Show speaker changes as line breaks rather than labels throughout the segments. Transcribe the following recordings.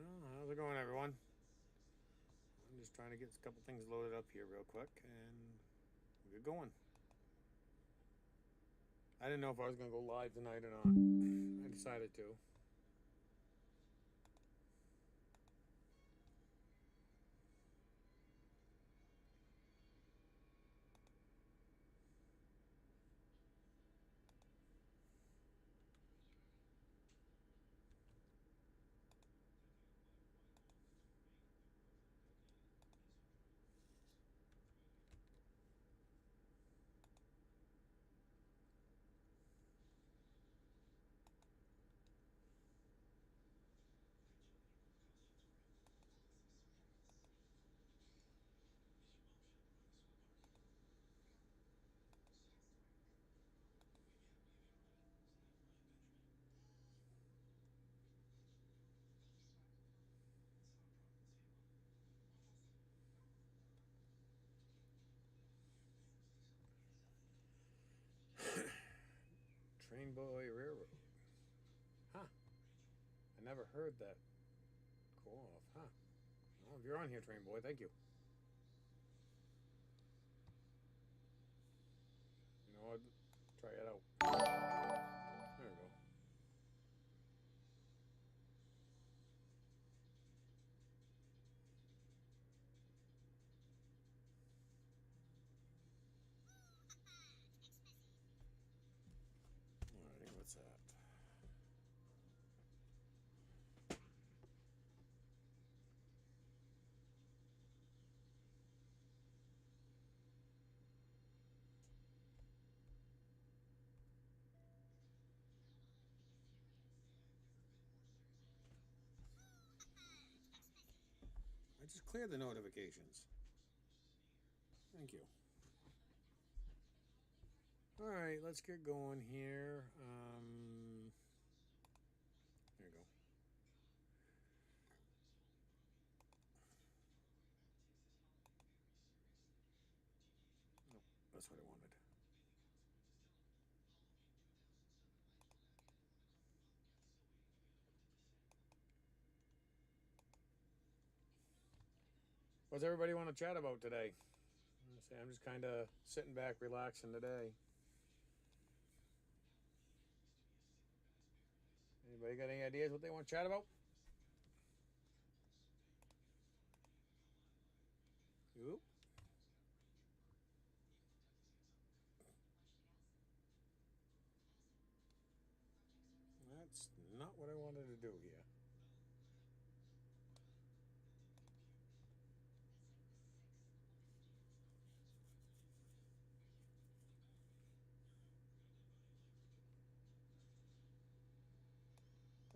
Well, how's it going, everyone? I'm just trying to get a couple things loaded up here real quick, and we'll get going. I didn't know if I was going to go live tonight or not. I decided to. Train Boy Railroad. Huh. I never heard that go off. Huh. Well, if you're on here, Train Boy, thank you. You know what? Try it out. There we go. Alrighty, what's that? I just cleared the notifications. Thank you. All right, let's get going here. There you go. No, that's what I wanted. What's everybody want to chat about today? I'm just kind of sitting back, relaxing today. Anybody got any ideas what they want to chat about? Oop. That's not what I wanted to do here.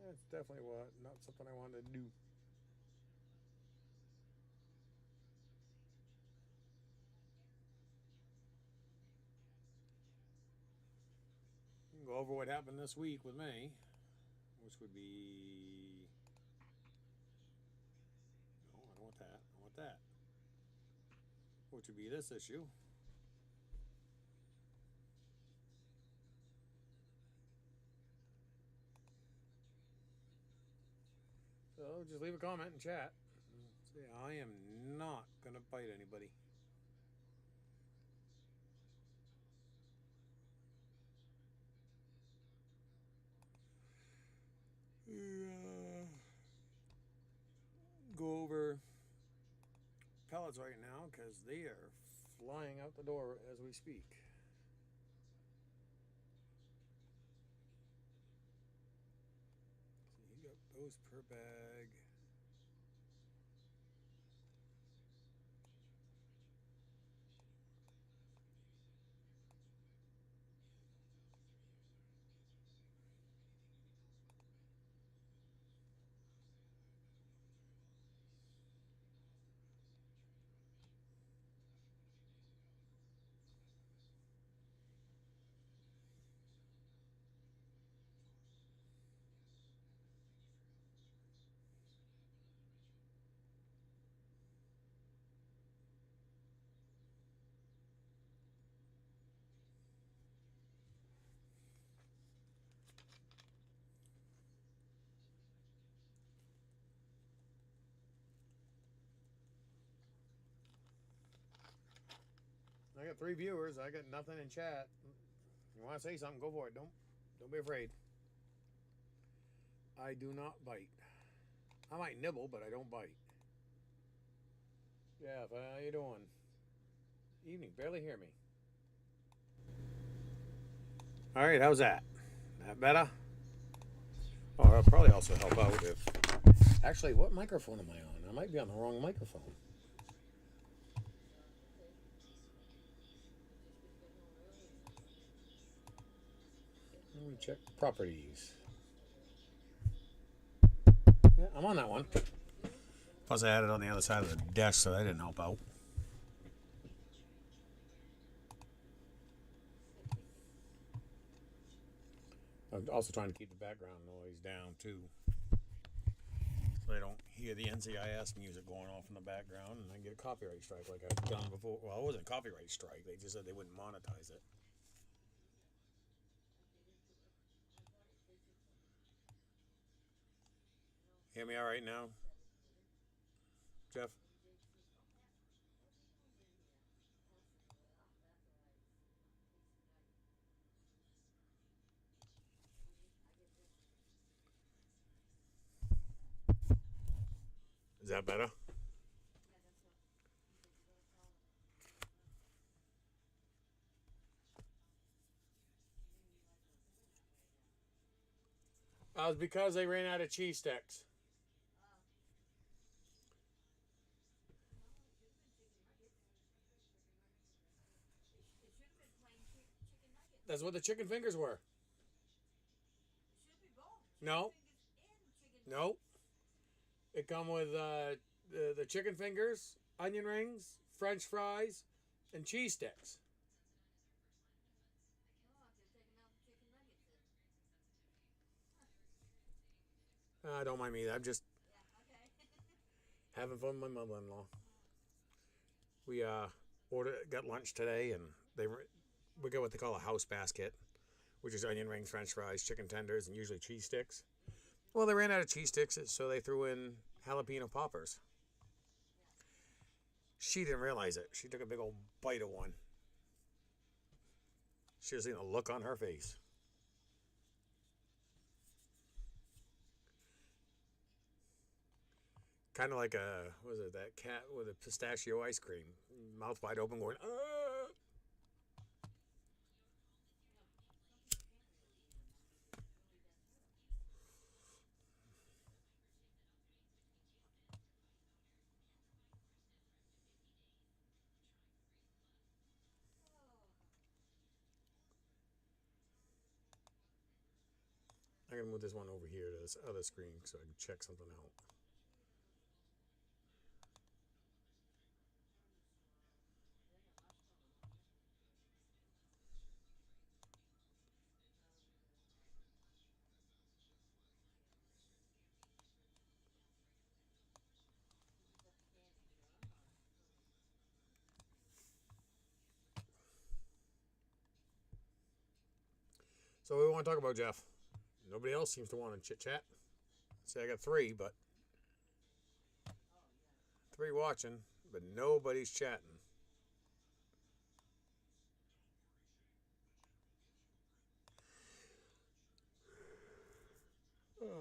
That's definitely not something I wanted to do. We can go over what happened this week with me, which would be. No, I don't want that. I want that. Which would be this issue. So just leave a comment and chat. See, I am not going to bite anybody. Go over pellets right now because they are flying out the door as we speak. So you got those per bag. I got 3 viewers. I got nothing in chat. You want to say something? Go for it. Don't be afraid. I do not bite. I might nibble, but I don't bite. Yeah, how you doing? Evening. Barely hear me. All right, how's that? That better? Oh, that'll probably also help out if. Actually, what microphone am I on? I might be on the wrong microphone. Let me check properties. Yeah, I'm on that one. Plus, I had it on the other side of the desk, so that didn't help out. I'm also trying to keep the background noise down, too. So I don't hear the NCIS music going off in the background and I get a copyright strike like I've done before. Well, it wasn't a copyright strike. They just said they wouldn't monetize it. Hear me all right now, Jeff? Is that better? It was because they ran out of cheese sticks. That's what the chicken fingers were. No, no. It come with the chicken fingers, onion rings, French fries, and cheese sticks. Don't mind me. I'm just having fun with my mother-in-law. We got lunch today, and we got what they call a house basket, which is onion rings, French fries, chicken tenders, and usually cheese sticks. Well, they ran out of cheese sticks, so they threw in jalapeno poppers. She didn't realize it. She took a big old bite of one. She was seeing the look on her face. Kind of like what was it, that cat with a pistachio ice cream, mouth wide open, going, ah. I'm gonna move this one over here to this other screen so I can check something out. So what do we want to talk about, Jeff? Nobody else seems to want to chit chat. See, I got three, but three watching, but nobody's chatting. Oh.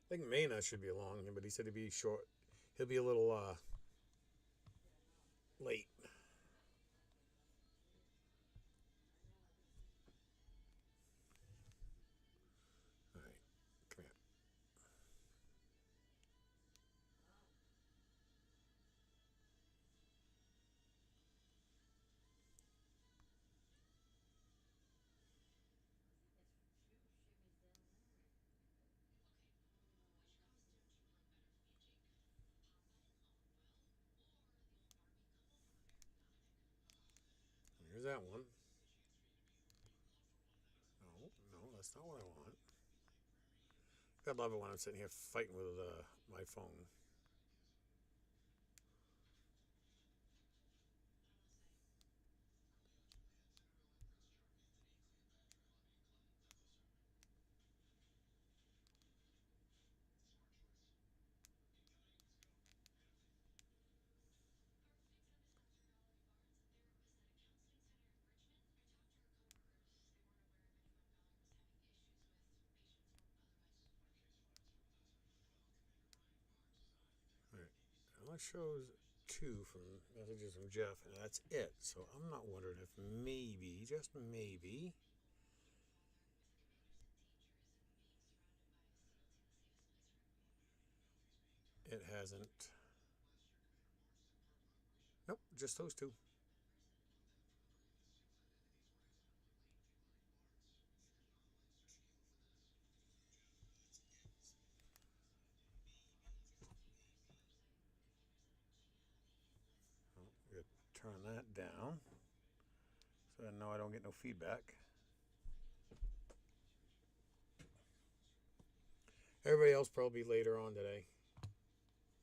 I think Mayna should be along, but he said he'd be short. He'll be a little late. All right, come here. Here's that one. that's not what I want. I love it when I'm sitting here fighting with my phone. All right. Well, it shows 2 from messages from Jeff, and that's it. So I'm not wondering if maybe, just maybe, it hasn't. Nope, just those 2. Oh, I'm going to turn that down so I know I don't get no feedback. Everybody else probably later on today.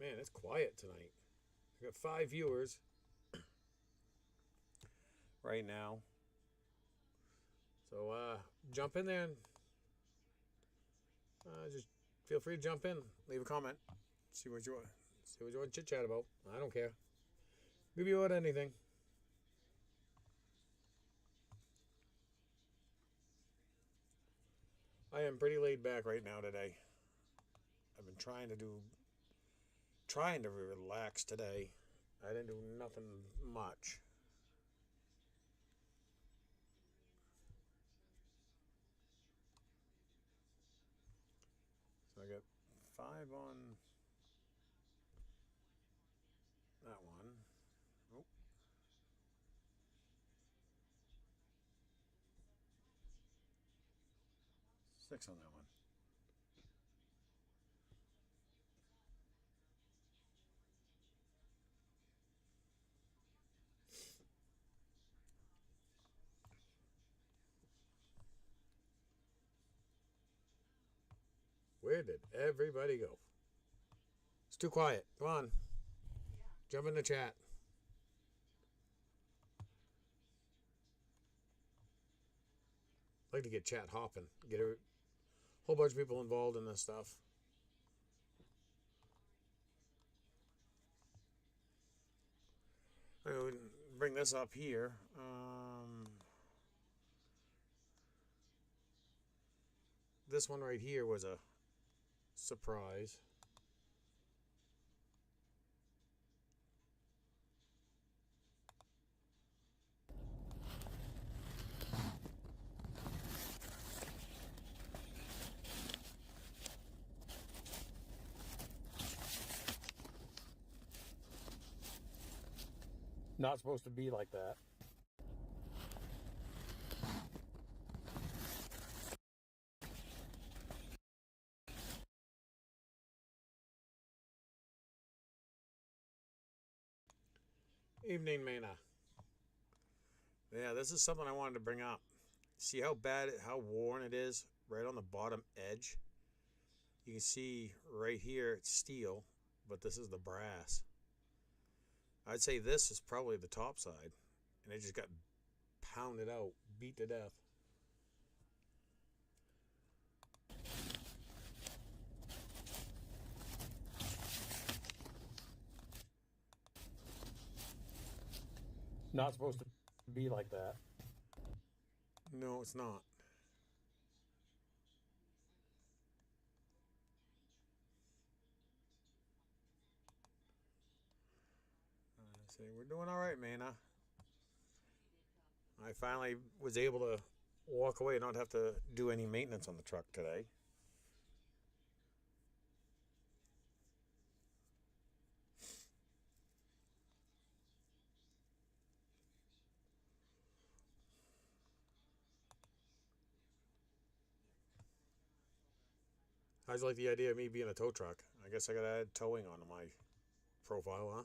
Man, it's quiet tonight. I got 5 viewers right now. So jump in there and just feel free to jump in, leave a comment, see what you want to chit chat about. I don't care. Maybe about anything. I am pretty laid back right now today. I've been trying to relax today. I didn't do nothing much. So I got 5 on that one. Oh, 6 on that one. Where did everybody go? It's too quiet. Come on. Jump in the chat. I'd like to get chat hopping. Get a whole bunch of people involved in this stuff. I would bring this up here. This one right here was a surprise. Not supposed to be like that. Evening, Mana. Yeah, this is something I wanted to bring up. See how worn it is right on the bottom edge? You can see right here it's steel, but this is the brass. I'd say this is probably the top side, and it just got pounded out, beat to death. Not supposed to be like that. No, it's not. See, we're doing all right, Mana. I finally was able to walk away and not have to do any maintenance on the truck today. How'd you like the idea of me being a tow truck? I guess I gotta add towing onto my profile, huh?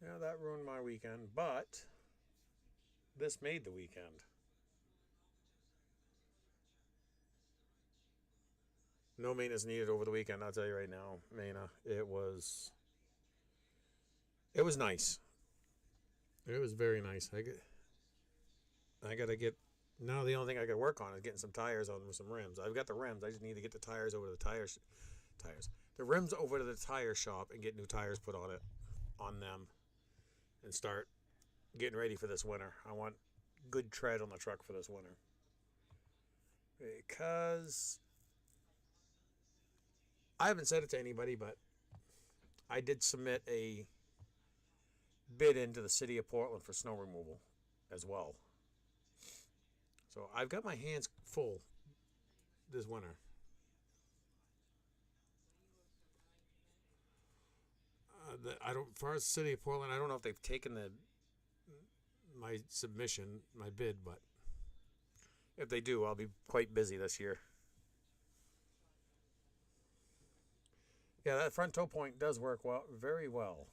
Yeah, that ruined my weekend, but this made the weekend. No maintenance needed over the weekend. I'll tell you right now, Mana. It was nice. It was very nice. I gotta get now. The only thing I gotta work on is getting some tires on with some rims. I've got the rims. I just need to get the tires over to the tires. The rims over to the tire shop and get new tires put on them, and start getting ready for this winter. I want good tread on the truck for this winter because I haven't said it to anybody, but I did submit a bid into the city of Portland for snow removal as well. So I've got my hands full this winter. I don't. As far as the city of Portland, I don't know if they've taken my submission, my bid, but if they do, I'll be quite busy this year. Yeah, that front toe point does work well, very well.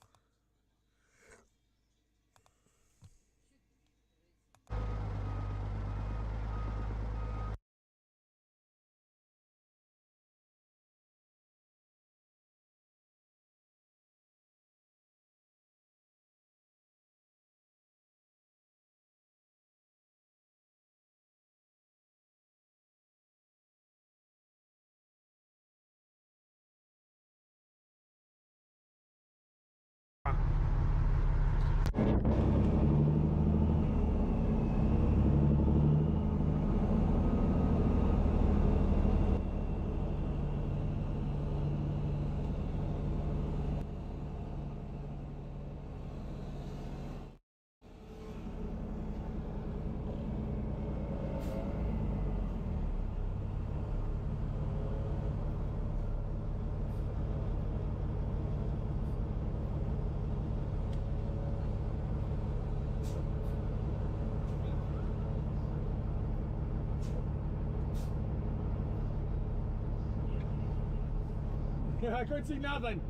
I couldn't see nothing.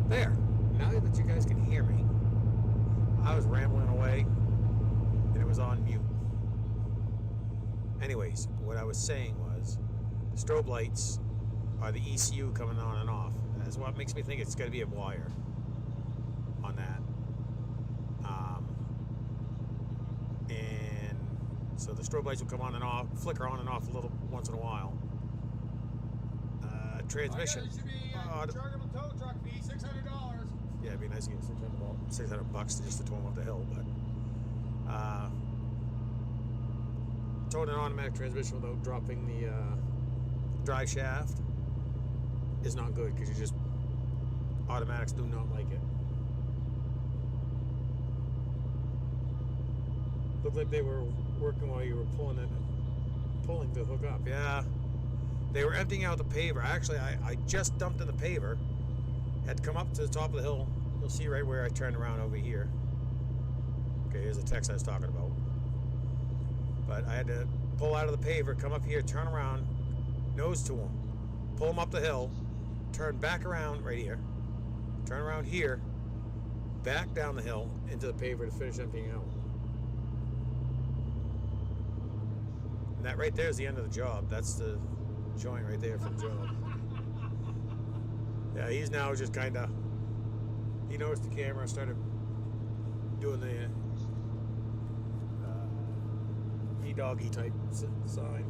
There. Now that you guys can hear me, I was rambling away and it was on mute. Anyways, what I was saying was the strobe lights are the ECU coming on and off. That's what makes me think it's going to be a wire on that. And so the strobe lights will come on and off, flicker on and off a little once in a while. Transmission.
It should be chargeable tow truck fee, $600.
Yeah, it'd be nice to get $600 just to tow them up the hill, but towing an automatic transmission without dropping the drive shaft is not good because you just automatics do not like it. Looked like they were working while you were pulling to hook up. Yeah. They were emptying out the paver. Actually, I just dumped in the paver. Had to come up to the top of the hill. You'll see right where I turned around over here. Okay, here's the text I was talking about. But I had to pull out of the paver, come up here, turn around, nose to them, pull them up the hill, turn back around right here, turn around here, back down the hill into the paver to finish emptying out. And that right there is the end of the job. That's the joint right there for the job. Yeah, he's now just kind of, he noticed the camera, started doing the doggy type sign.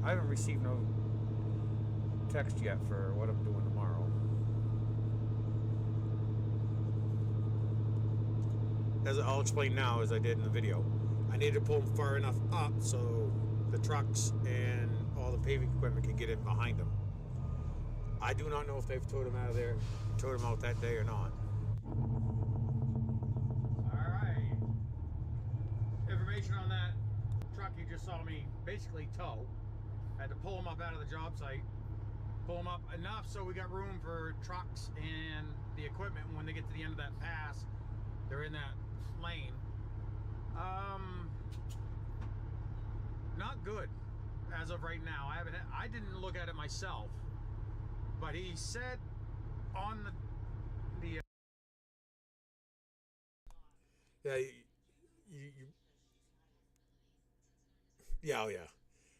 I haven't received no text yet for what I'm doing tomorrow. As I'll explain now, as I did in the video, I need to pull them far enough up so the trucks and all the paving equipment can get in behind them. I do not know if they've towed them out of there, towed them out that day or not.
Alright. Information on that truck you just saw me basically tow. I had to pull them up out of the job site. Pull them up enough so we got room for trucks and the equipment. When they get to the end of that pass, they're in that lane. Not good as of right now. I didn't look at it myself, but he said on the
Yeah, yeah, oh yeah,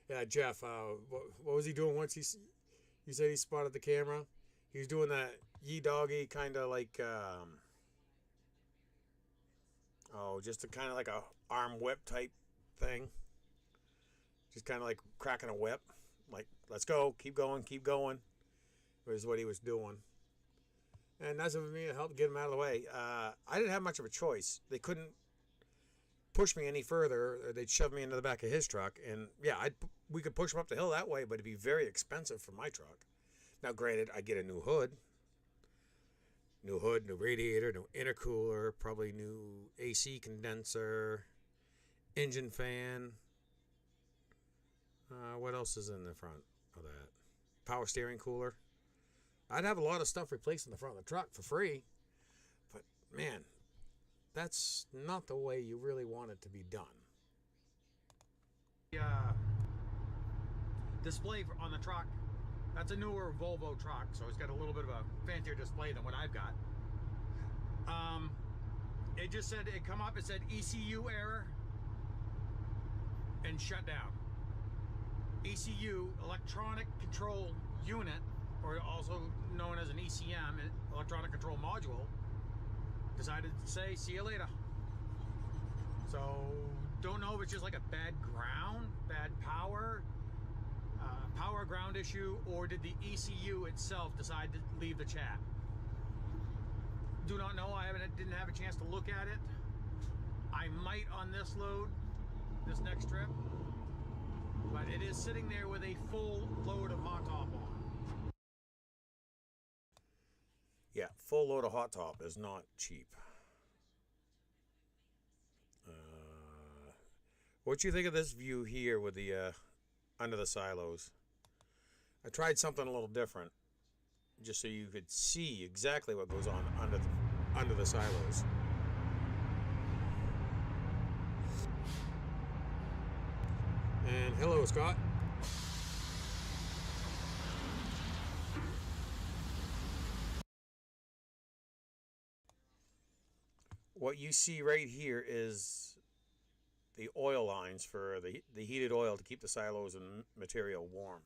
yeah. Jeff, what was he doing once? You said he spotted the camera. He was doing that ye doggy kind of like just a kind of like a arm whip type thing. Just kind of like cracking a whip, like let's go, keep going. Was what he was doing, and that's for me to help get him out of the way. I didn't have much of a choice. They couldn't push me any further, or they'd shove me into the back of his truck, and yeah, we could push him up the hill that way, but it'd be very expensive for my truck. Now, granted, I get a new hood, new radiator, new intercooler, probably new AC condenser, engine fan. What else is in the front of that? Power steering cooler. I'd have a lot of stuff replaced in the front of the truck for free, but man, that's not the way you really want it to be done.
display on the truck, that's a newer Volvo truck, so it's got a little bit of a fancier display than what I've got. It just said, it come up, it said ECU error and shut down. ECU, electronic control unit, or also known as an ECM, electronic control module, decided to say, see you later. So, don't know if it's just like a bad ground, bad power, power ground issue, or did the ECU itself decide to leave the chat? Do not know. I didn't have a chance to look at it. I might on this load, this next trip, but it is sitting there with a full load of hot top on.
Yeah, full load of hot top is not cheap. What do you think of this view here with the under the silos? I tried something a little different, just so you could see exactly what goes on under the silos. And hello, Scott. What you see right here is the oil lines for the heated oil to keep the silos and material warm.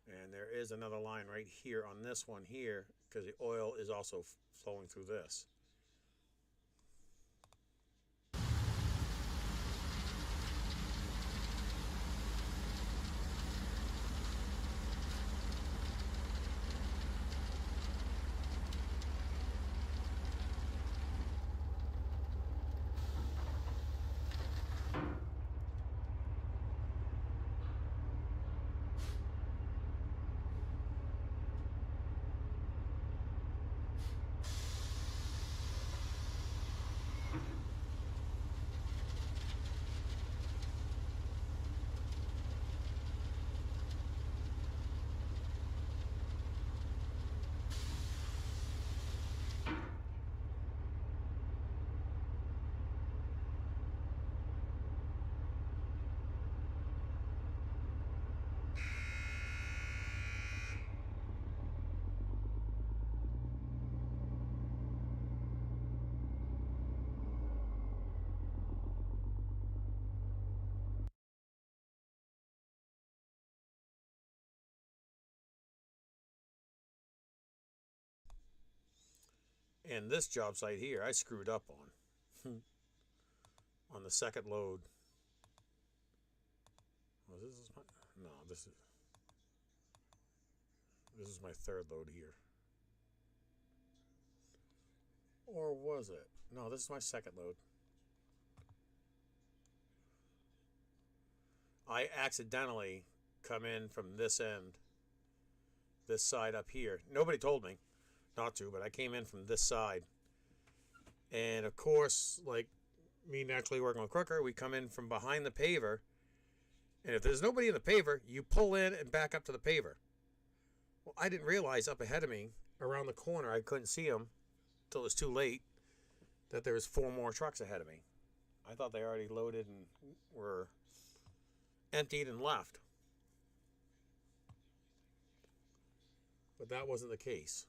And there is another line right here on this one here, because the oil is also flowing through this. And this job site here, I screwed up on. On the second load. Was this No, this is my third load here. Or was it? No, this is my second load. I accidentally come in from this end, this side up here. Nobody told me not to, but I came in from this side. And of course, like me naturally working with Crooker, we come in from behind the paver. And if there's nobody in the paver, you pull in and back up to the paver. Well, I didn't realize up ahead of me, around the corner, I couldn't see them till it was too late, that there was 4 more trucks ahead of me. I thought they already loaded and were emptied and left. But that wasn't the case.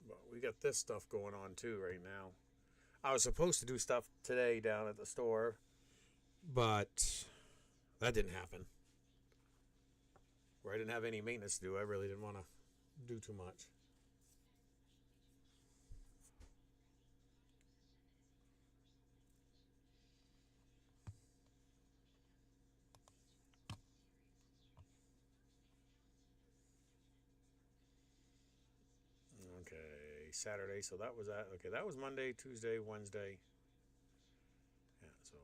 But we got this stuff going on too right now. I was supposed to do stuff today down at the store, but that didn't happen. Where I didn't have any maintenance to do, I really didn't want to do too much. Okay, Saturday, so that was that. Okay, that was Monday, Tuesday, Wednesday. Yeah, so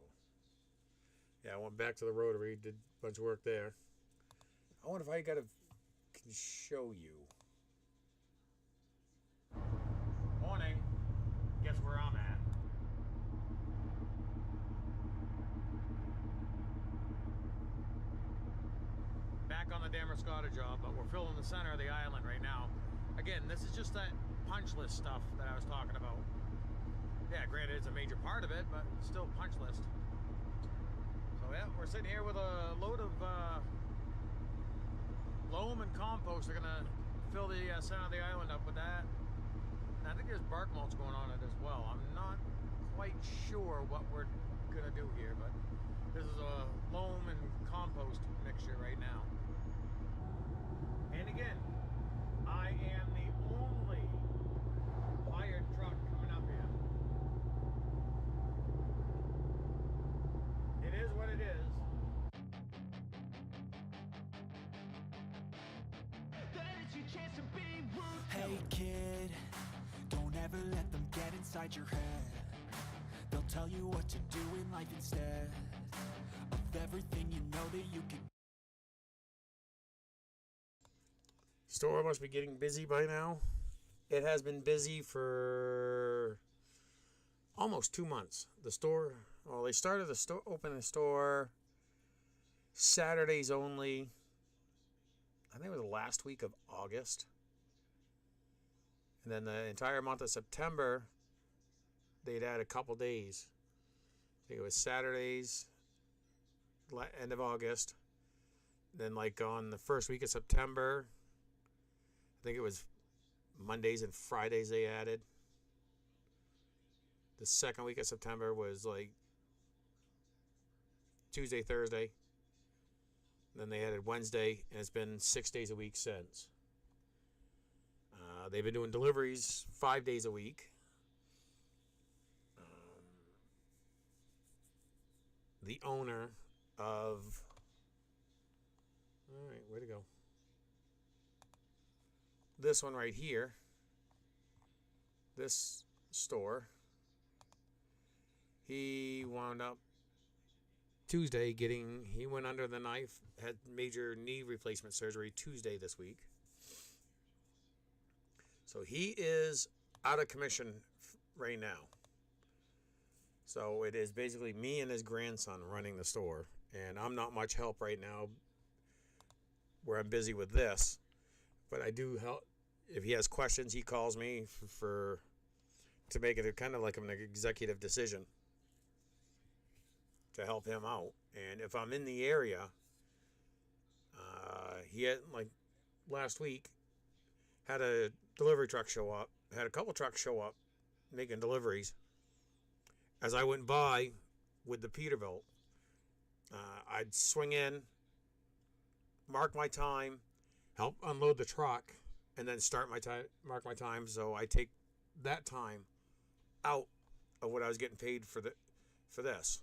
yeah, I went back to the Rotary, did a bunch of work there. I wonder if I can show you.
Morning. Guess where I'm at? Back on the Damascotta job, but we're filling the center of the island right now. Again, this is just that punch list stuff that I was talking about. Yeah, granted it's a major part of it, but still punch list. So yeah, we're sitting here with a load of loam and compost. They're gonna fill the center of the island up with that. And I think there's bark mulch going on it as well. I'm not quite sure what we're gonna do here, but this is a loam and compost mixture right now. And again, I am the only hired truck coming up here. It is what it is.
Hey kid, don't ever let them get inside your head. They'll tell you what to do in life instead of everything you know that you can.
Store must be getting busy by now. It has been busy for almost 2 months. The store, well, they started the store, open the store Saturdays only. I think it was the last week of August. And then the entire month of September, they'd add a couple days. I think it was Saturdays, end of August. Then like on the first week of September, I think it was Mondays and Fridays they added. The second week of September was like Tuesday, Thursday. Then they added Wednesday, and it's been 6 days a week since. They've been doing deliveries 5 days a week. The owner of... All right, way to go. This one right here, this store, he wound up Tuesday he went under the knife, had major knee replacement surgery Tuesday this week. So he is out of commission right now. So it is basically me and his grandson running the store. And I'm not much help right now where I'm busy with this. But I do help. If he has questions, he calls me to make it kind of like an executive decision to help him out. And if I'm in the area, he had, like last week, had a delivery truck show up, had a couple trucks show up making deliveries. As I went by with the Peterbilt, I'd swing in, mark my time, help unload the truck, and then start my time, mark my time. So I take that time out of what I was getting paid for this,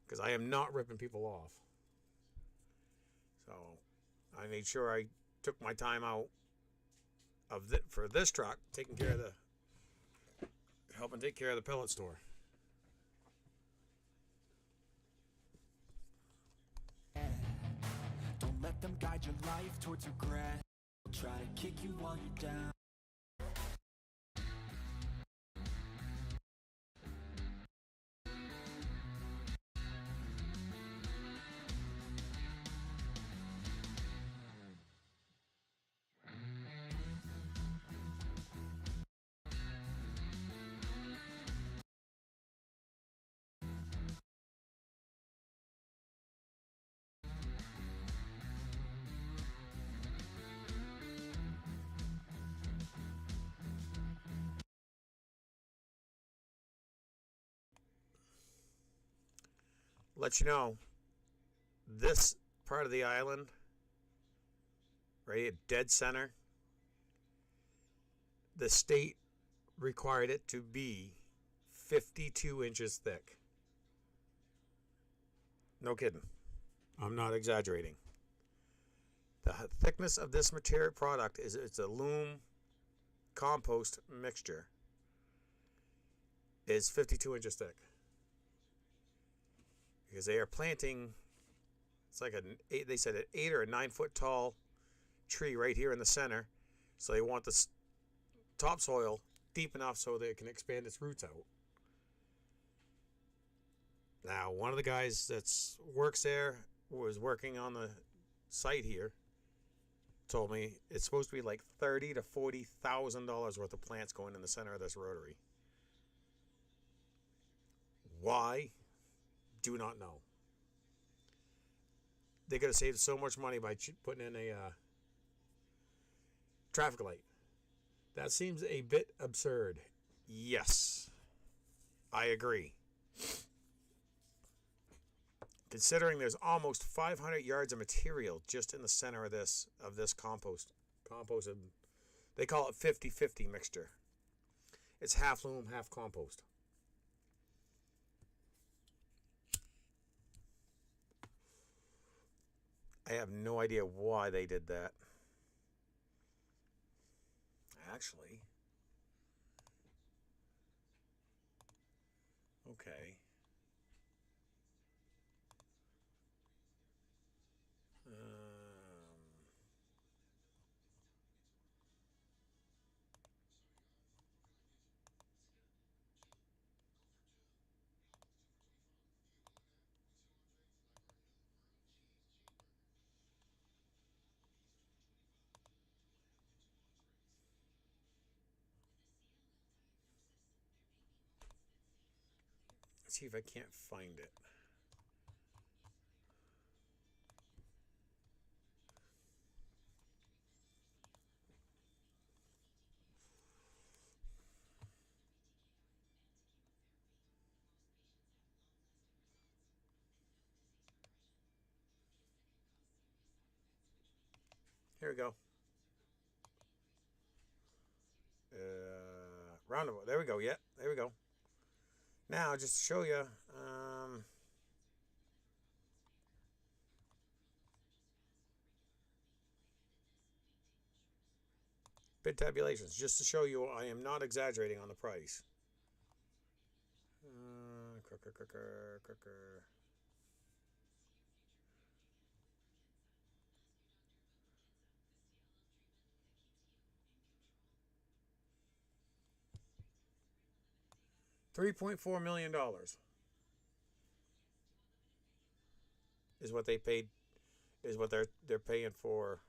because I am not ripping people off. So I made sure I took my time out for this truck, taking care of helping take care of the pellet store.
Don't let them guide your life towards regret. They'll try to kick you while you're down.
Let you know, this part of the island, right at dead center, the state required it to be 52 inches thick. No kidding. I'm not exaggerating. The thickness of this material product it's a loam compost mixture, is 52 inches thick. Because they are planting, it's like they said an 8 or a 9 foot tall tree right here in the center. So they want the topsoil deep enough so that it can expand its roots out. Now, one of the guys that works there, was working on the site here, told me it's supposed to be like $30,000 to $40,000 worth of plants going in the center of this rotary. Why? Do not know. They could have saved so much money by putting in a traffic light. That seems a bit absurd. Yes, I agree. Considering there's almost 500 yards of material just in the center of this composted. They call it 50-50 mixture. It's half loam, half compost. I have no idea why they did that. Actually, okay. 'See if I can't find it. Here we go. Roundabout. There we go. Yeah, there we go. Now, just to show you, bid tabulations, just to show you I am not exaggerating on the price. Crocker. 3.4 million dollars is what they paid. Is what they're paying for.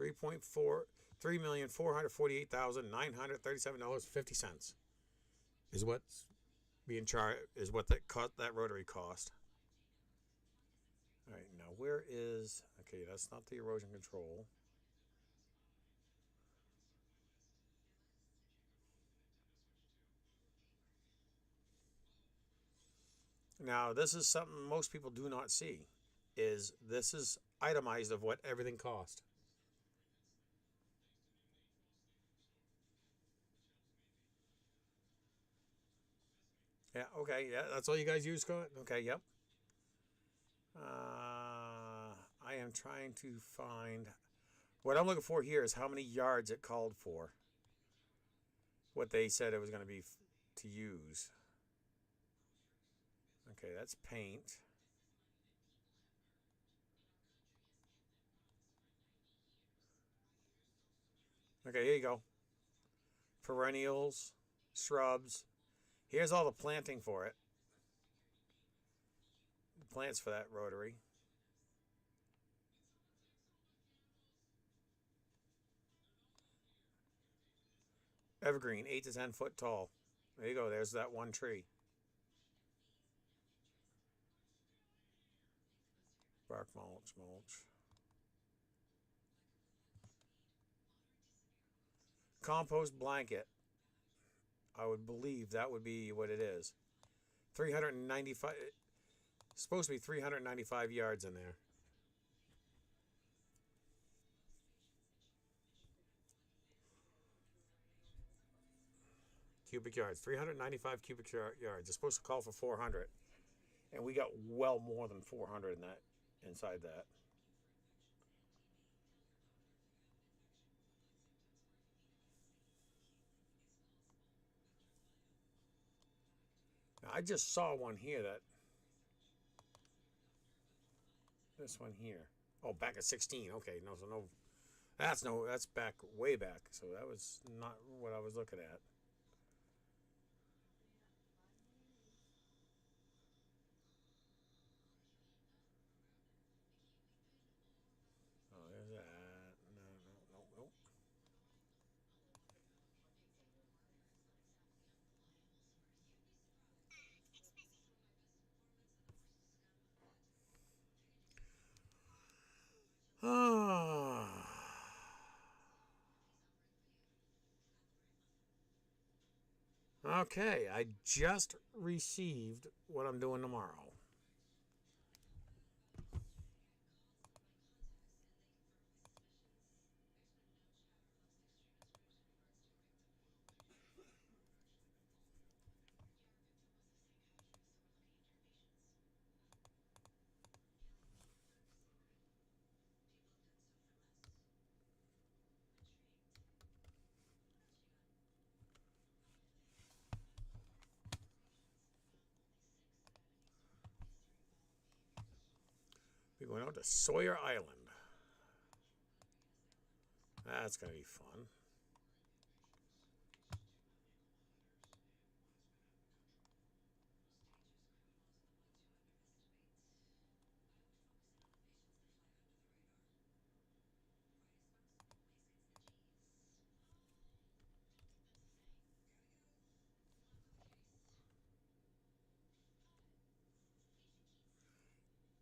$3,448,937.50 is what's being charged. Is what that rotary cost. All right, now where is? Okay, that's not the erosion control. Now, this is something most people do not see. Is this is itemized of what everything cost. Yeah, okay, yeah, that's all you guys use, Scott? Okay, yep. I am trying to find... What I'm looking for here is how many yards it called for. What they said it was going to be to use. Okay, that's paint. Okay, here you go. Perennials, shrubs. Here's all the planting for it. Plants for that rotary. Evergreen, 8 to 10 foot tall. There you go. There's that one tree. Bark mulch, mulch. Compost blanket. I would believe that would be what it is. 395. Supposed to be 395 yards in there. Cubic yards. 395 cubic yards. It's supposed to call for 400. And we got well more than 400 in that, inside that. Now, I just saw one here that... This one here. Oh, back at 16. Okay, no, so no... That's back, way back. So that was not what I was looking at. Oh, there's that. No, no, no, no. Ah. Okay, I just received what I'm doing tomorrow. We're going out to Sawyer Island. That's going to be fun.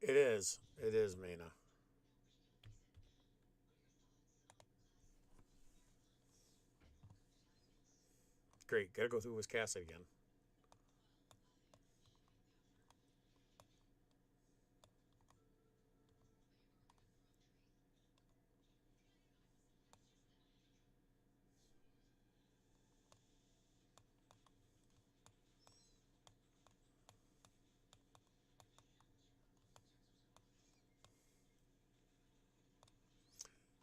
It is. It is, Mina. Great. Got to go through Wiscasset again.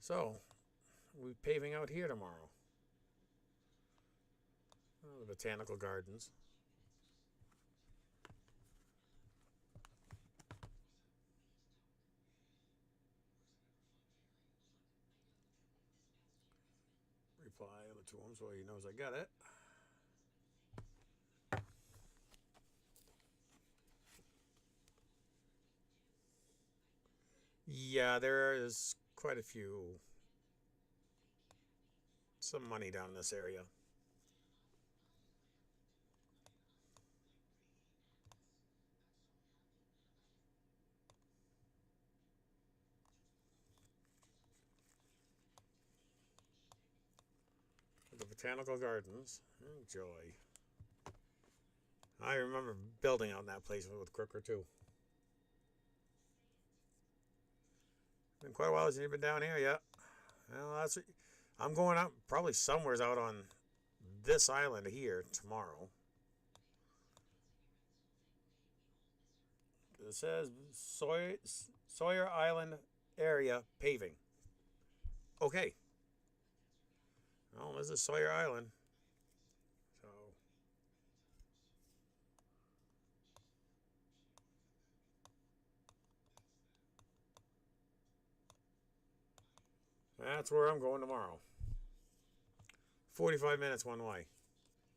So, we're paving out here tomorrow. Oh, the botanical gardens. Reply to him so he knows I got it. Yeah, there is quite a few. Some money down in this area. The botanical gardens. Enjoy. I remember building on that place with Crooker too. Been quite a while since you've been down here yet. Well, I'm going out probably somewhere's out on this island here tomorrow. It says Sawyer Island area paving. Okay. Well, this is Sawyer Island. So that's where I'm going tomorrow. 45 minutes one way.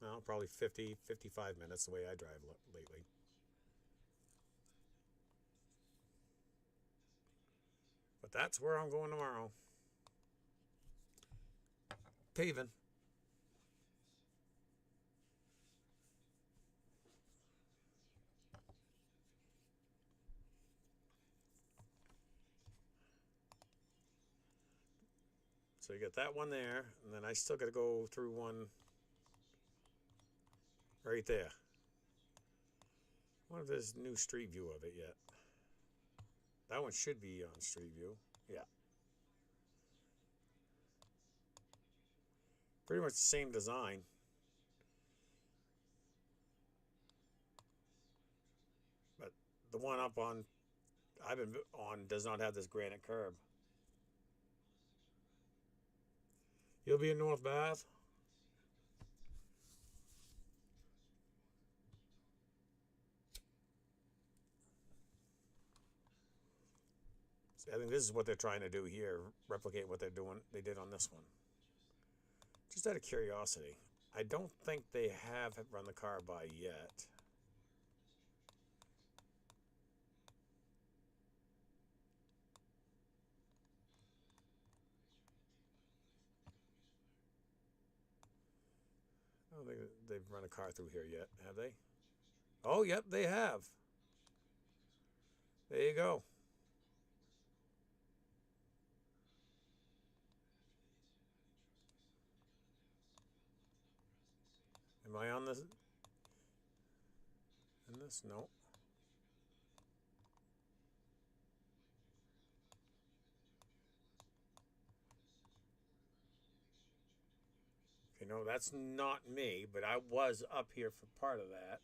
Well, probably 50, 55 minutes the way I drive lately. But that's where I'm going tomorrow. Paving. So you get that one there, and then I still got to go through one right there. I wonder if there's new street view of it yet. That one should be on street view. Yeah. Pretty much the same design. But the one up on I've been on does not have this granite curb. You'll be in North Bath? See, I think this is what they're trying to do here, replicate what they did on this one. Just out of curiosity, I don't think they have run the car by yet. I don't think they've run a car through here yet, have they? Oh, yep, they have. There you go. Am I on this? In this? No. Okay, no, that's not me, but I was up here for part of that.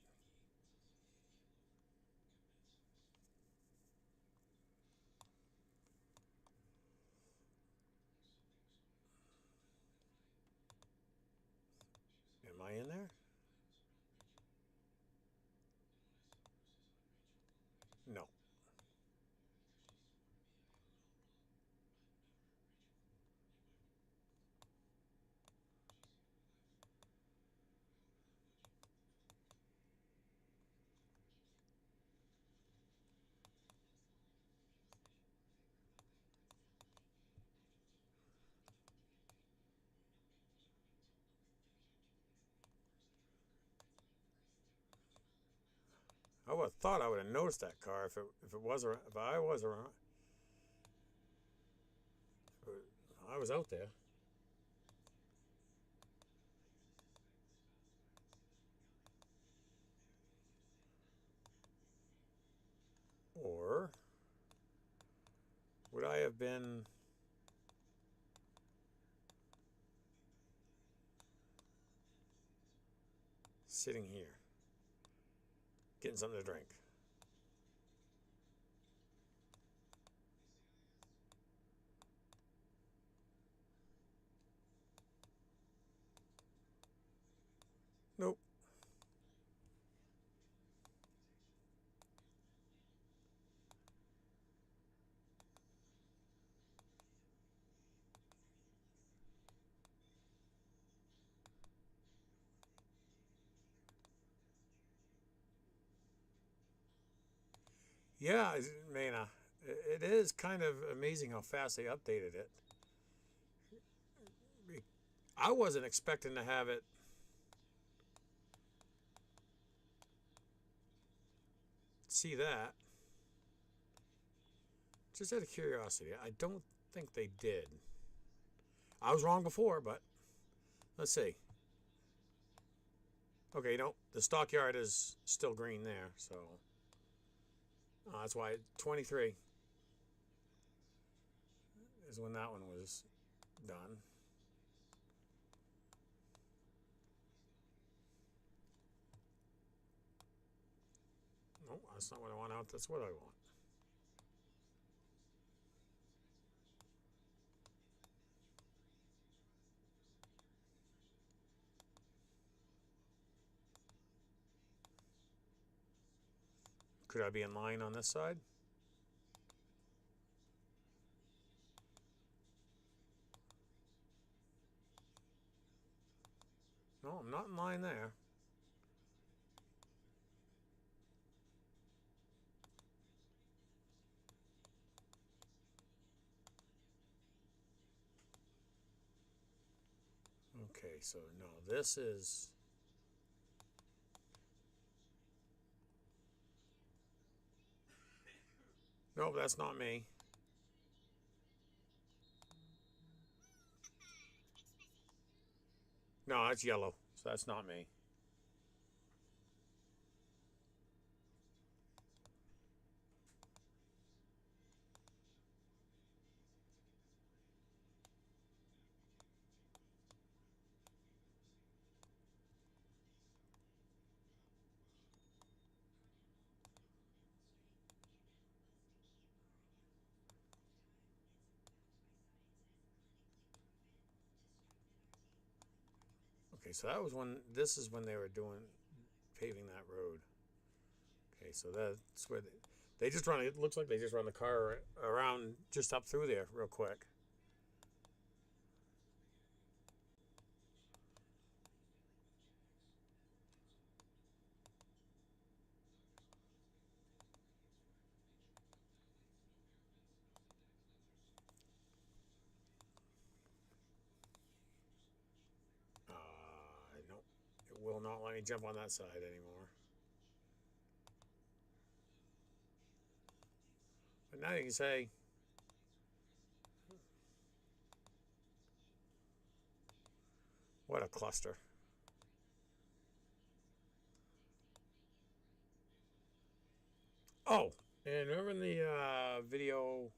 Am I in there? No. I would have thought I would have noticed that car if it was around, if I was around. I was out there. Or would I have been sitting here getting something to drink? Nope. Yeah, Mana. It is kind of amazing how fast they updated it. I wasn't expecting to have it see that. Just out of curiosity, I don't think they did. I was wrong before, but let's see. Okay, no, the stockyard is still green there, so that's why 23 is when that one was done. No, that's not what I want out. That's what I want. Could I be in line on this side? No, I'm not in line there. Okay, so no, this is... No, that's not me. No, that's yellow, so that's not me. Okay, so that was when... This is when they were doing... paving that road. Okay, so that's where they just run. It looks like they just run the car around just up through there real quick. Nope, it will not let me jump on that side anymore. But now you can say, what a cluster. Oh, and remember in the video...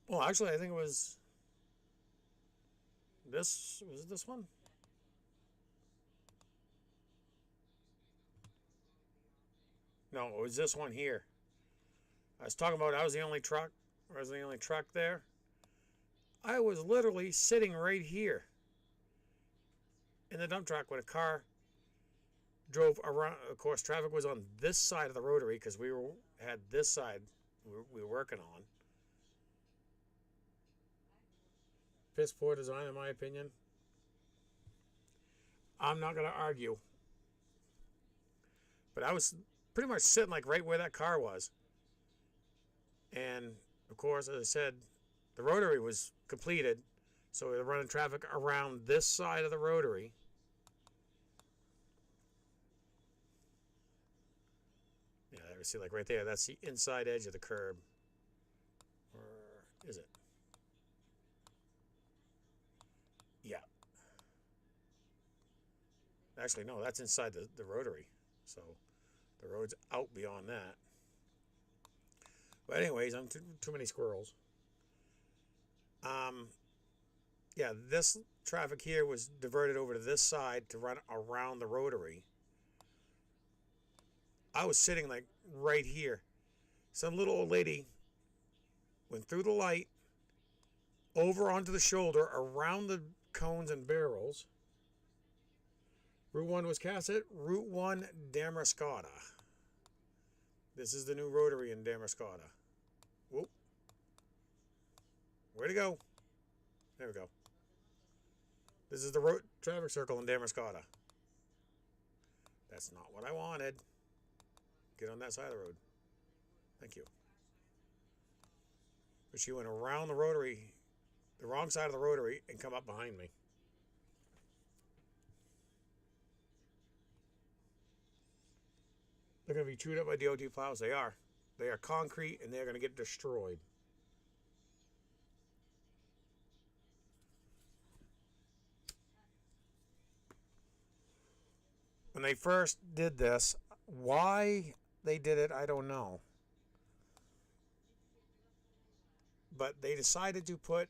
Well, actually, I think it was this. Was it this one? No, it was this one here. I was talking about I was the only truck. I was the only truck there. I was literally sitting right here in the dump truck when a car drove around. Of course, traffic was on this side of the rotary because had this side we were working on. Piss poor design, in my opinion. I'm not going to argue. But I was pretty much sitting like right where that car was. And, of course, as I said, the rotary was completed. So we were running traffic around this side of the rotary. Yeah, I see, like right there. That's the inside edge of the curb. Or is it? Yeah. Actually, no, that's inside the rotary. So the road's out beyond that. But anyways, I'm too many squirrels. Yeah, this traffic here was diverted over to this side to run around the rotary. I was sitting like right here. Some little old lady went through the light, over onto the shoulder, around the cones and barrels. Route 1 Wiscasset, Route 1 Damariscotta. This is the new rotary in Damariscotta. Whoop. Where'd it go? There we go. This is the traffic circle in Damariscotta. That's not what I wanted. Get on that side of the road. Thank you. But she went around the rotary, the wrong side of the rotary, and come up behind me. They're going to be chewed up by DOT plows. They are. They are concrete, and they're going to get destroyed. they first did this, why they did it, I don't know. But they decided to put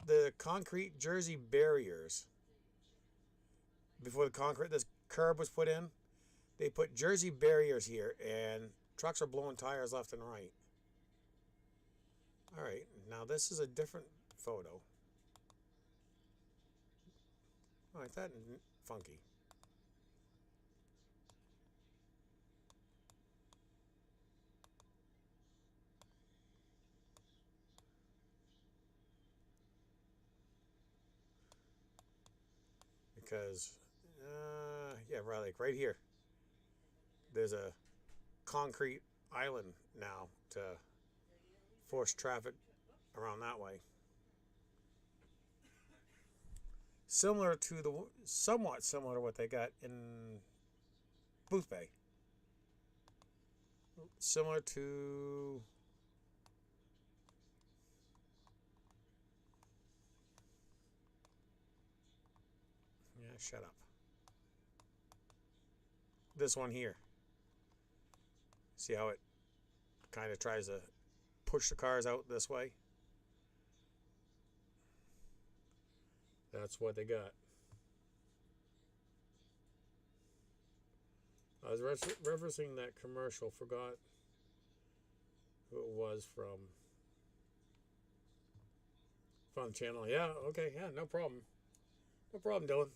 the concrete Jersey barriers before this curb was put in. They put Jersey barriers here, and trucks are blowing tires left and right. All right, now this is a different photo. Oh, ain't that funky? Because, yeah, right here. There's a concrete island now to force traffic around that way. Somewhat similar to what they got in Booth Bay. Similar to shut up. This one here. See how it kind of tries to push the cars out this way? That's what they got. I was referencing that commercial, forgot who it was from the channel. Yeah, okay, yeah, no problem. No problem, Dylan.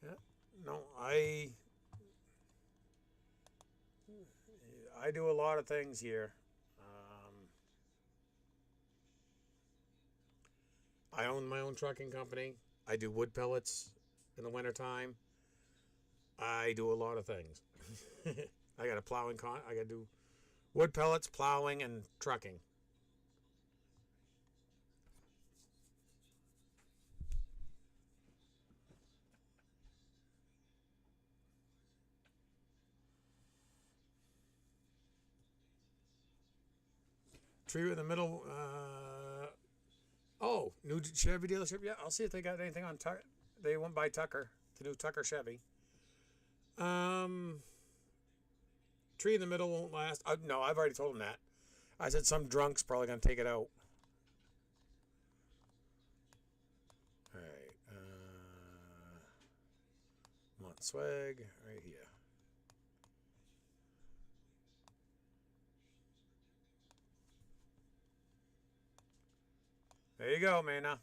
Yeah, no, I do a lot of things here. I own my own trucking company. I do wood pellets in the wintertime. I do a lot of things. I got I got to do wood pellets, plowing, and trucking. Tree in the middle. Oh, new Chevy dealership. Yeah, I'll see if they got anything on Tucker. They went by Tucker, the new Tucker Chevy. Tree in the middle won't last. No, I've already told them that. I said some drunk's probably gonna take it out. All right. Swag right here. There you go, Mana.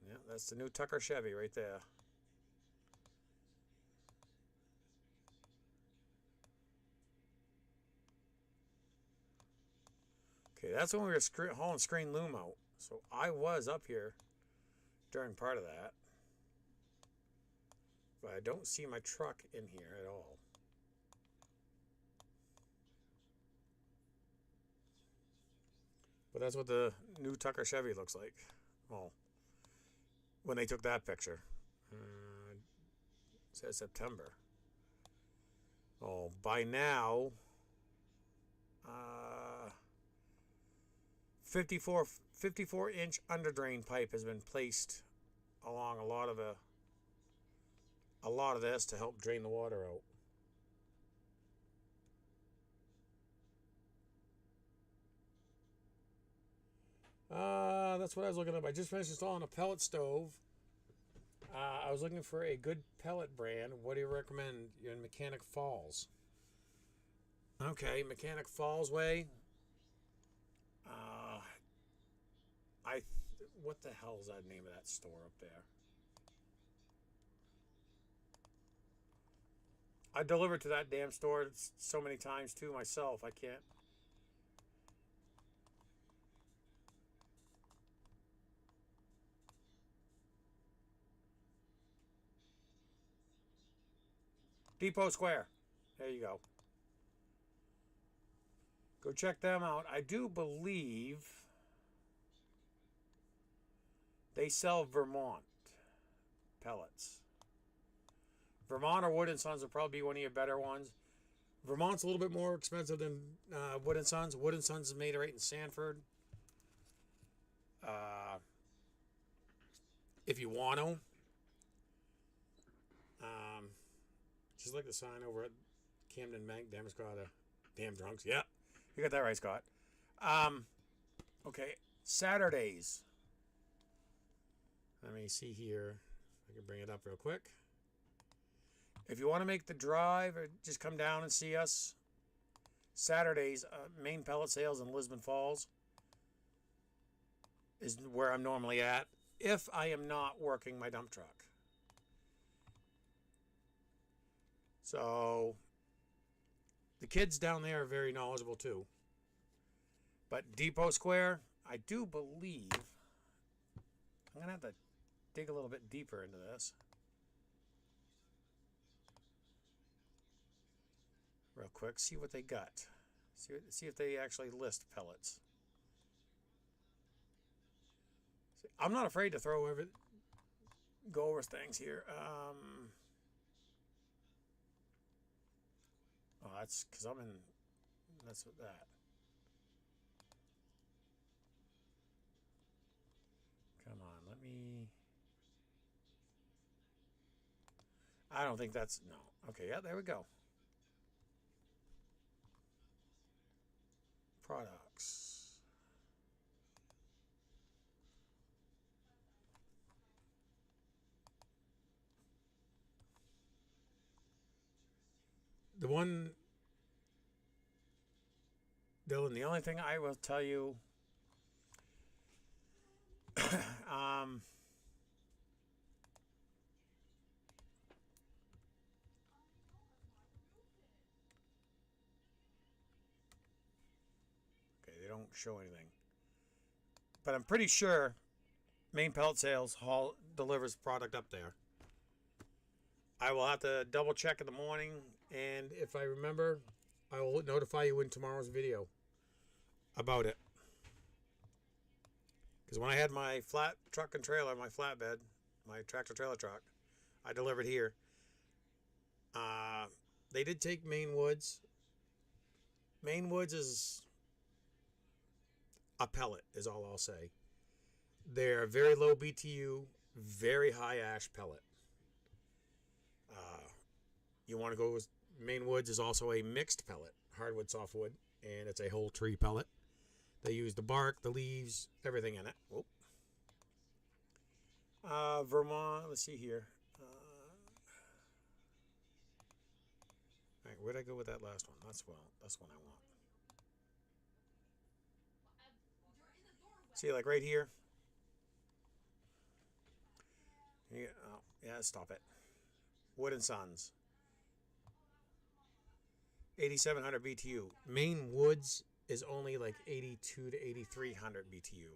Yeah, that's the new Tucker Chevy right there. Okay, that's when we were hauling screen loom out. So I was up here during part of that. But I don't see my truck in here at all. But that's what the new Tucker Chevy looks like. Well, when they took that picture. It says September. Oh, by now, 54-inch underdrain pipe has been placed along a lot of this to help drain the water out. That's what I was looking up. I just finished installing a pellet stove. I was looking for a good pellet brand. What do you recommend? You're in Mechanic Falls. Okay, Mechanic Falls way. What the hell is that name of that store up there? I delivered to that damn store so many times too myself. I can't. Depot Square. There you go. Go check them out. I do believe they sell Vermont pellets. Vermont or Wood & Sons will probably be one of your better ones. Vermont's a little bit more expensive than Wood & Sons. Wood & Sons is made right in Sanford. If you want to. Um, just like the sign over at Camden Bank, damn Scott, damn drunks. Yeah, you got that right, Scott. Okay, Saturdays. Let me see here. I can bring it up real quick. If you want to make the drive or just come down and see us, Saturdays, main pellet sales in Lisbon Falls is where I'm normally at if I am not working my dump truck. So the kids down there are very knowledgeable too. But Depot Square, I do believe, I'm going to have to dig a little bit deeper into this. Real quick, see what they got. See if they actually list pellets. I'm not afraid to go over things here. Oh, that's because that's with that. Come on, let me. I don't think that's, no. Okay, yeah, there we go. Products. The one, Dylan, the only thing I will tell you, um, okay, they don't show anything. But I'm pretty sure Main Pellet Sales delivers product up there. I will have to double check in the morning, and if I remember, I will notify you in tomorrow's video about it. Because when I had my flat truck and trailer, my flatbed, my tractor trailer truck, I delivered here. They did take Maine Woods. Maine Woods is a pellet, is all I'll say. They're very low BTU, very high ash pellet. You want to go with Maine Woods is also a mixed pellet, hardwood, softwood, and it's a whole tree pellet. They use the bark, the leaves, everything in it. Whoop. Vermont, let's see here. All right, where'd I go with that last one? That's one I want. See, like right here. Oh, yeah, stop it. Wood and Sons. 8,700 BTU. Maine Woods is only like 82 to 8,300 BTU.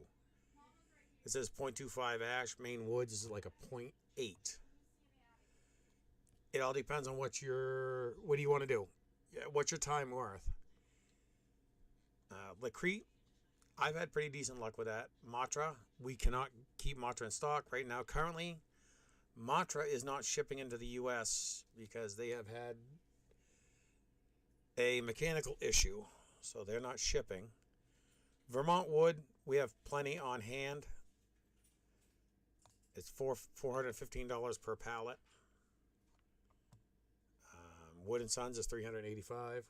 It says 0.25 ash. Maine Woods is like a 0.8. It all depends on what do you want to do? Yeah, what's your time worth? Lacrete, I've had pretty decent luck with that. Matra, we cannot keep Matra in stock right now. Currently, Matra is not shipping into the U.S. because they have had a mechanical issue, so they're not shipping. Vermont Wood, we have plenty on hand. It's $415 per pallet. Wood and Sons is $385.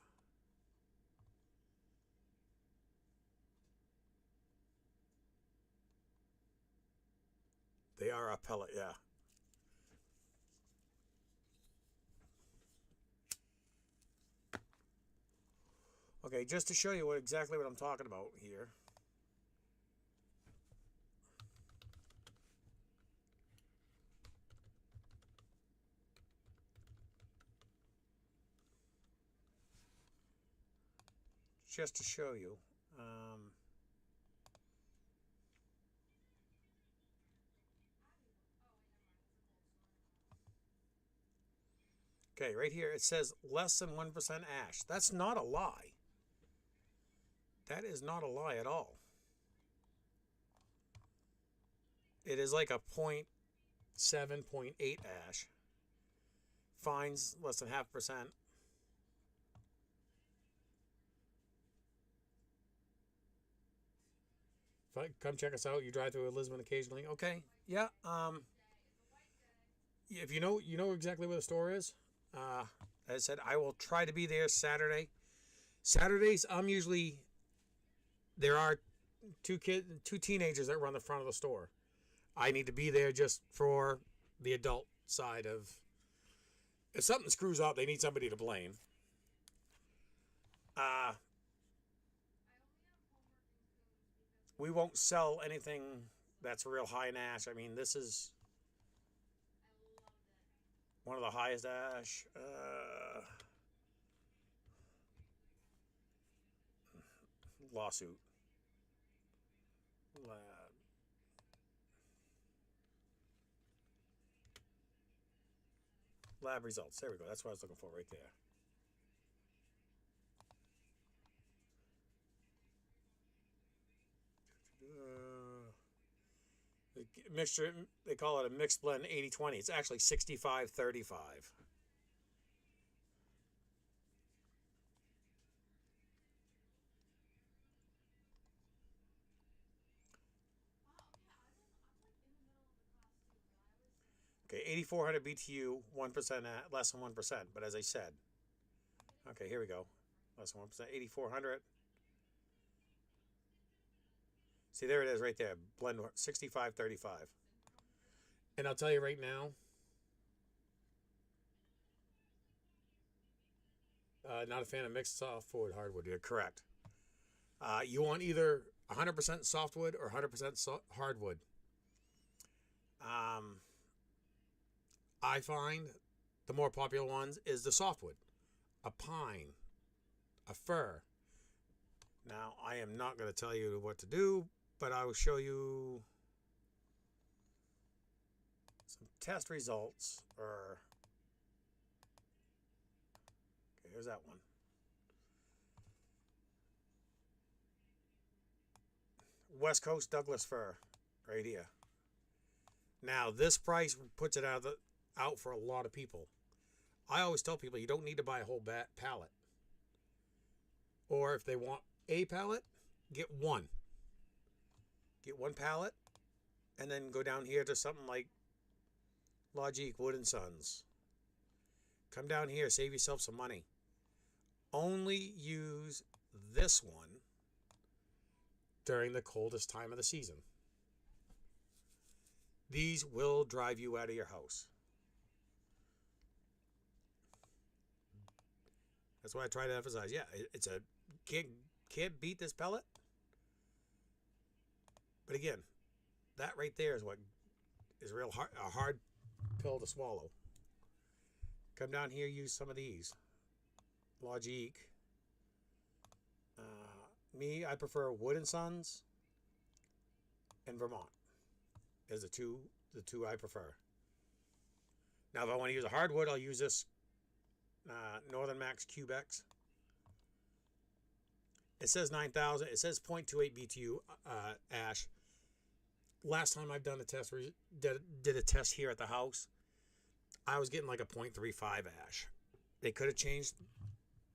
They are a pellet, yeah. Okay, just to show you exactly what I'm talking about here. Just to show you. Okay, right here it says less than 1% ash. That's not a lie. That is not a lie at all. It is like a 0.7, 0.8 ash. Fines less than 0.5%. Come check us out. You drive through Lisbon occasionally. Okay. Yeah. if you know exactly where the store is. As I said, I will try to be there Saturday. Saturdays, I'm usually there are two teenagers that run the front of the store. I need to be there just for the adult side of. If something screws up, they need somebody to blame. Uh, we won't sell anything that's real high in ash. I mean, this is one of the highest ash. Lawsuit. Lab results. There we go. That's what I was looking for right there. Mixture, they call it a mixed blend 80-20. It's actually 65-35. Okay, 8,400 BTU, 1% less than 1%. But as I said, okay, here we go. Less than 1%, 8,400. See, there it is right there. Blend 65-35. And I'll tell you right now, not a fan of mixed softwood hardwood. You're correct. You want either 100% softwood or 100% hardwood. I find the more popular ones is the softwood, a pine, a fir. Now, I am not going to tell you what to do, but I will show you some test results. Okay, here's that one. West Coast Douglas fir, right here. Now, this price puts it out for a lot of people. I always tell people you don't need to buy a whole pallet. Or if they want a pallet, get one. Get one pallet, and then go down here to something like Logique, Wood & Sons. Come down here, save yourself some money. Only use this one during the coldest time of the season. These will drive you out of your house. That's why I try to emphasize. Yeah, it's a can't beat this pellet. But again, that right there is what is a hard pill to swallow. Come down here, use some of these. Logique. I prefer Wood & Sons and Vermont is the two I prefer. Now, if I want to use a hardwood, I'll use this Northern Max Cubex. It says 9,000. It says 0.28 BTU ash. Last time I've done a test, did a test here at the house, I was getting like a 0.35 ash. They could have changed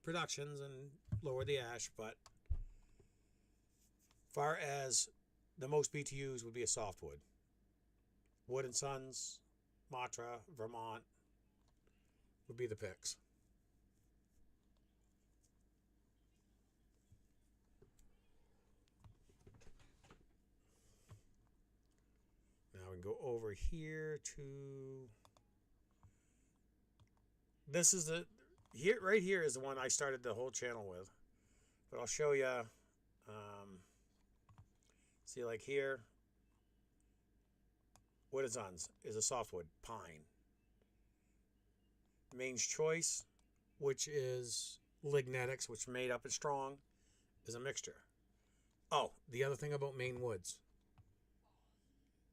productions and lowered the ash, but far as the most BTUs would be a softwood. Wood & Sons, Matra, Vermont would be the picks. Now we can go over here to... This is right here is the one I started the whole channel with. But I'll show you... see, like here, Wood & Sons is a softwood, pine. Maine's Choice, which is lignetics, which made up and strong, is a mixture. Oh, the other thing about Maine Woods.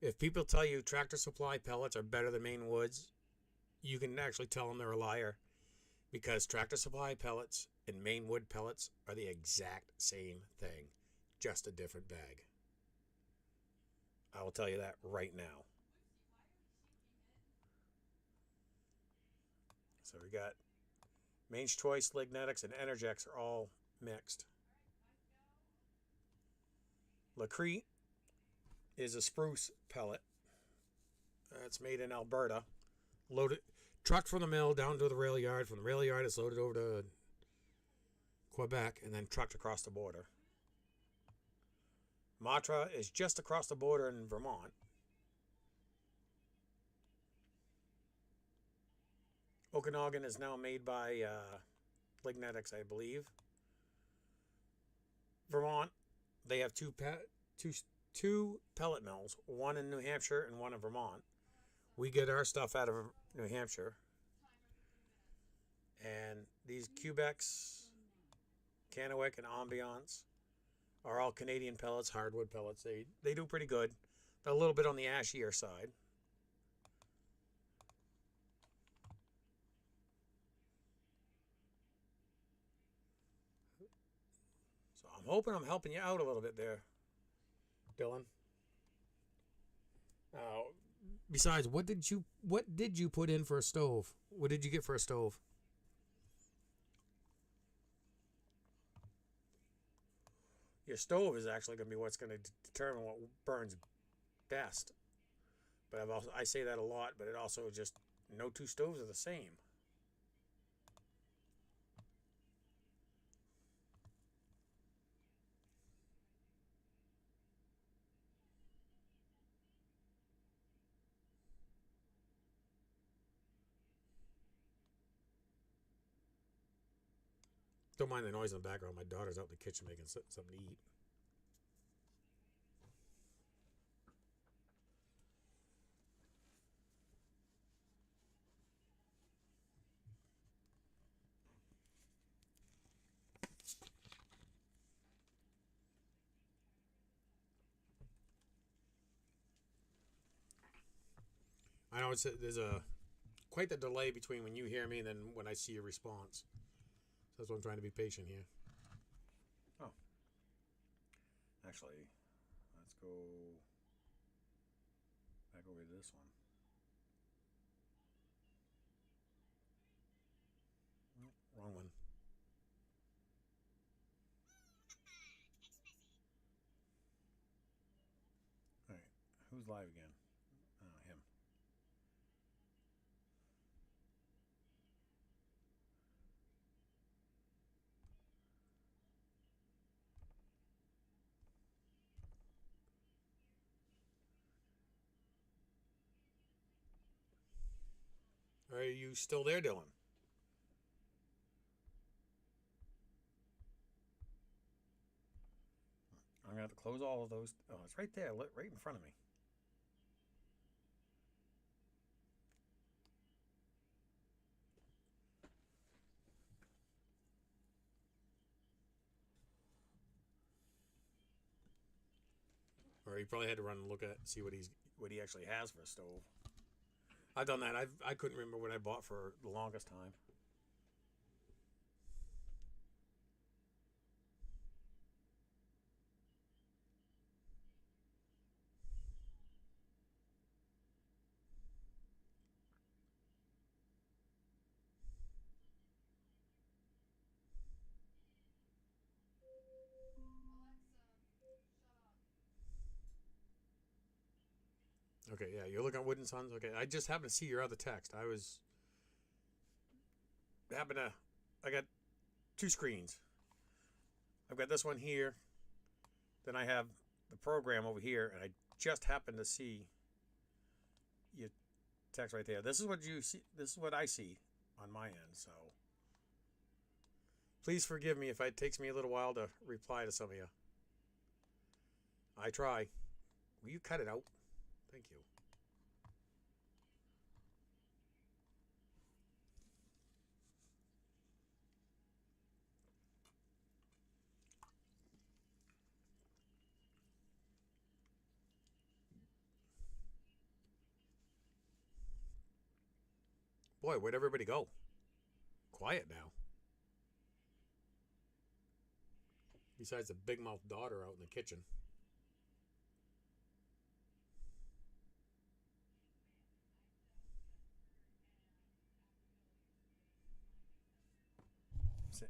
If people tell you Tractor Supply pellets are better than Maine Woods, you can actually tell them they're a liar, because Tractor Supply pellets and Maine Wood pellets are the exact same thing, just a different bag. I will tell you that right now. So we got Maine's Choice, Lignetics, and Energex are all mixed. Lacrete is a spruce pellet. It's made in Alberta. loaded, trucked from the mill down to the rail yard. From the rail yard, it's loaded over to Quebec and then trucked across the border. Matra is just across the border in Vermont. Okanagan is now made by Lignetics, I believe. Vermont, they have two pellet mills, one in New Hampshire and one in Vermont. We get our stuff out of New Hampshire. And these Quebecs, Kennewick, and Ambiance are all Canadian pellets, hardwood pellets. They do pretty good. They're a little bit on the ashier side. So I'm hoping I'm helping you out a little bit there, Dylan. Besides, what did you put in for a stove? What did you get for a stove? Your stove is actually going to be what's going to determine what burns best. But I say that a lot, but it also just, no two stoves are the same. Don't mind the noise in the background. My daughter's out in the kitchen making something to eat. I know there's quite the delay between when you hear me and then when I see your response. So that's why I'm trying to be patient here. Oh. Actually, let's go back over to this one. Nope, wrong one. All right, who's live again? Him. Are you still there, Dylan? I'm going to have to close all of those. Oh, it's right there, right in front of me. Or he probably had to run and see what he actually has for a stove. I've done that. I couldn't remember what I bought for the longest time. Okay, yeah, you're looking at Wooden Sons. Okay, I just happened to see your other text. I got two screens. I've got this one here. Then I have the program over here, and I just happened to see your text right there. This is what you see. This is what I see on my end. So please forgive me if it takes me a little while to reply to some of you. I try. Will you cut it out? Thank you. Boy, where'd everybody go? Quiet now. Besides the big mouth daughter out in the kitchen.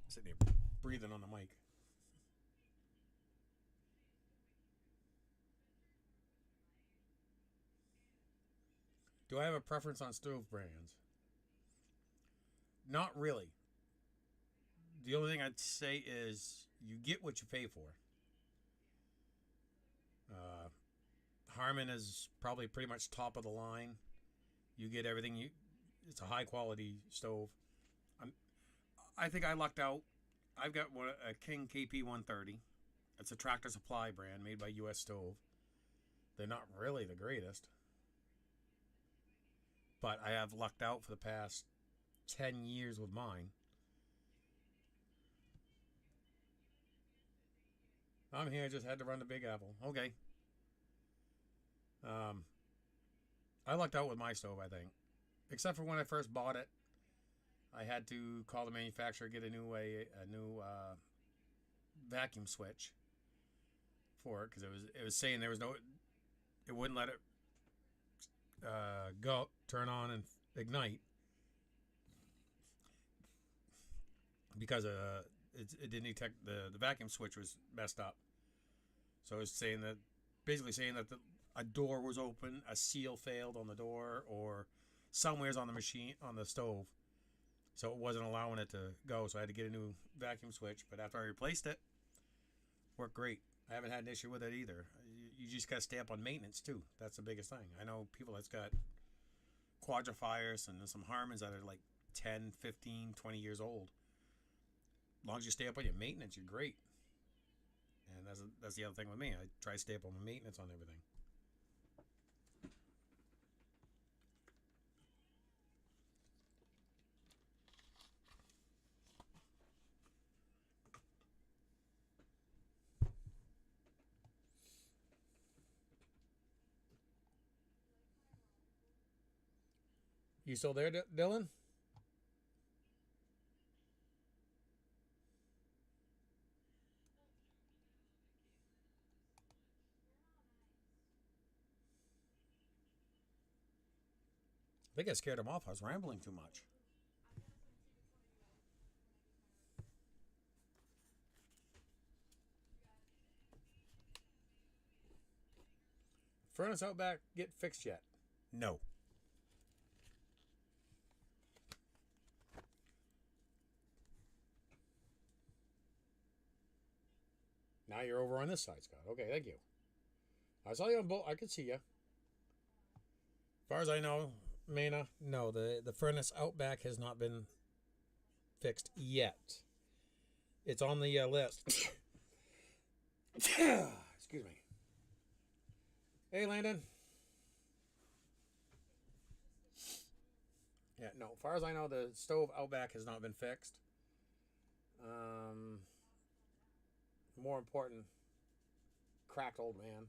Sitting here breathing on the mic. Do I have a preference on stove brands? Not really. The only thing I'd say is you get what you pay for. Uh, Harman is probably pretty much top of the line. You get everything. It's a high quality stove. I think I lucked out. I've got a King KP 130. It's a Tractor Supply brand made by U.S. Stove. They're not really the greatest, but I have lucked out for the past 10 years with mine. I'm here. Just had to run to Big Apple. Okay. Um, I lucked out with my stove, I think. Except for when I first bought it, I had to call the manufacturer, get a new vacuum switch for it because it was saying there was no, it wouldn't let it go turn on and ignite because it didn't detect the vacuum switch was messed up. So it's saying that basically saying that a door was open, a seal failed on the door, or somewhere's on the machine on the stove, so it wasn't allowing it to go. So I had to get a new vacuum switch. But after I replaced it, worked great. I haven't had an issue with it either. You just got to stay up on maintenance too. That's the biggest thing. I know people that's got quadrifiers and some Harmans that are like 10, 15, 20 years old. As long as you stay up on your maintenance, you're great. And that's the other thing with me. I try to stay up on my maintenance on everything. You still there, Dylan? I think I scared him off. I was rambling too much. Furnace out back get fixed yet? No. Now you're over on this side, Scott. Okay, thank you. I saw you on both. I could see you. As far as I know, Mana, no, the furnace out back has not been fixed yet. It's on the list. Excuse me. Hey, Landon. Yeah, no. As far as I know, the stove out back has not been fixed. More important, cracked old man.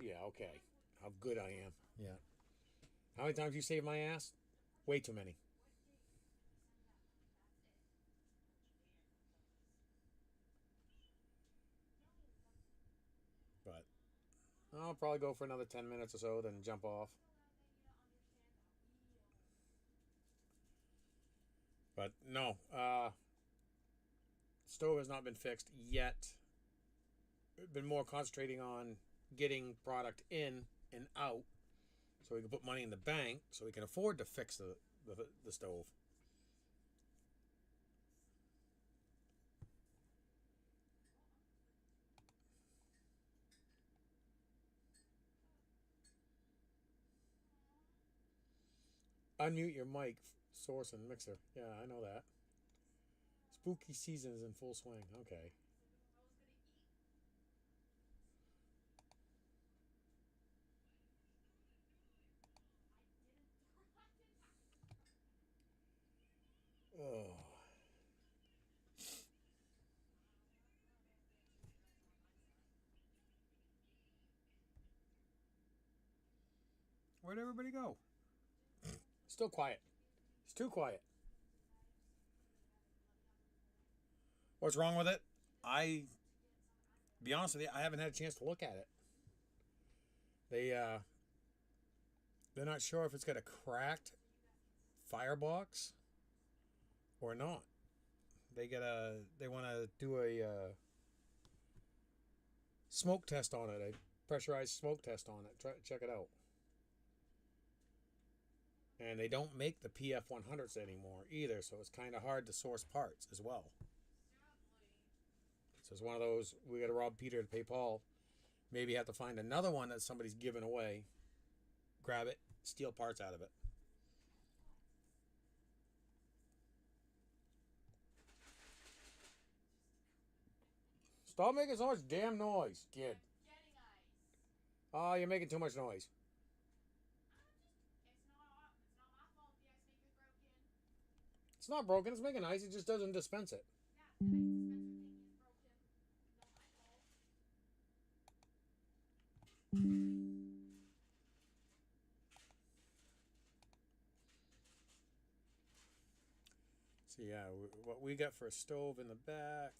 Yeah, okay. How good I am. Yeah. How many times you saved my ass? Way too many. But I'll probably go for another 10 minutes or so, then jump off. But no, stove has not been fixed yet. Been more concentrating on getting product in and out so we can put money in the bank so we can afford to fix the stove. Unmute your mic, source, and mixer. Yeah, I know that. Spooky season is in full swing. Okay. Oh. Where'd everybody go? Still quiet. It's too quiet. What's wrong with it? Be honest with you, I haven't had a chance to look at it. They're not sure if it's got a cracked firebox or not. They want to do a smoke test on it, a pressurized smoke test on it. Check it out. And they don't make the PF100s anymore either, so it's kind of hard to source parts as well. So it's one of those, we got to rob Peter to pay Paul. Maybe have to find another one that somebody's giving away, grab it, steal parts out of it. Stop making so much damn noise, kid. Oh, you're making too much noise. It's not broken. It's making ice. It just doesn't dispense it. So yeah, what we got for a stove in the back.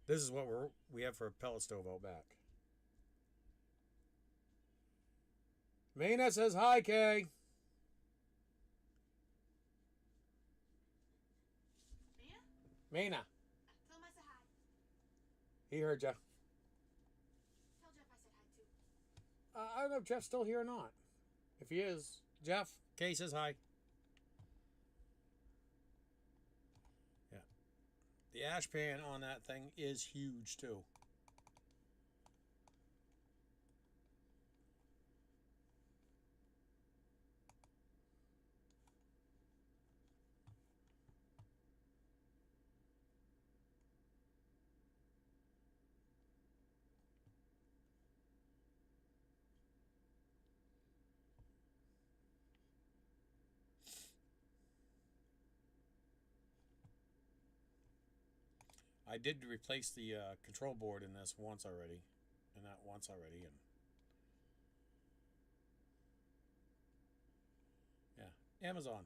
This is what we have for a pellet stove out back. Maina says hi, Kay. Maina.
Tell him I said hi.
He heard ya.
Tell Jeff I said hi too.
I don't know if Jeff's still here or not. If he is, Jeff, Kay says hi. Yeah. The ash pan on that thing is huge too. I did replace the control board in this once already, and that once already, and yeah, Amazon.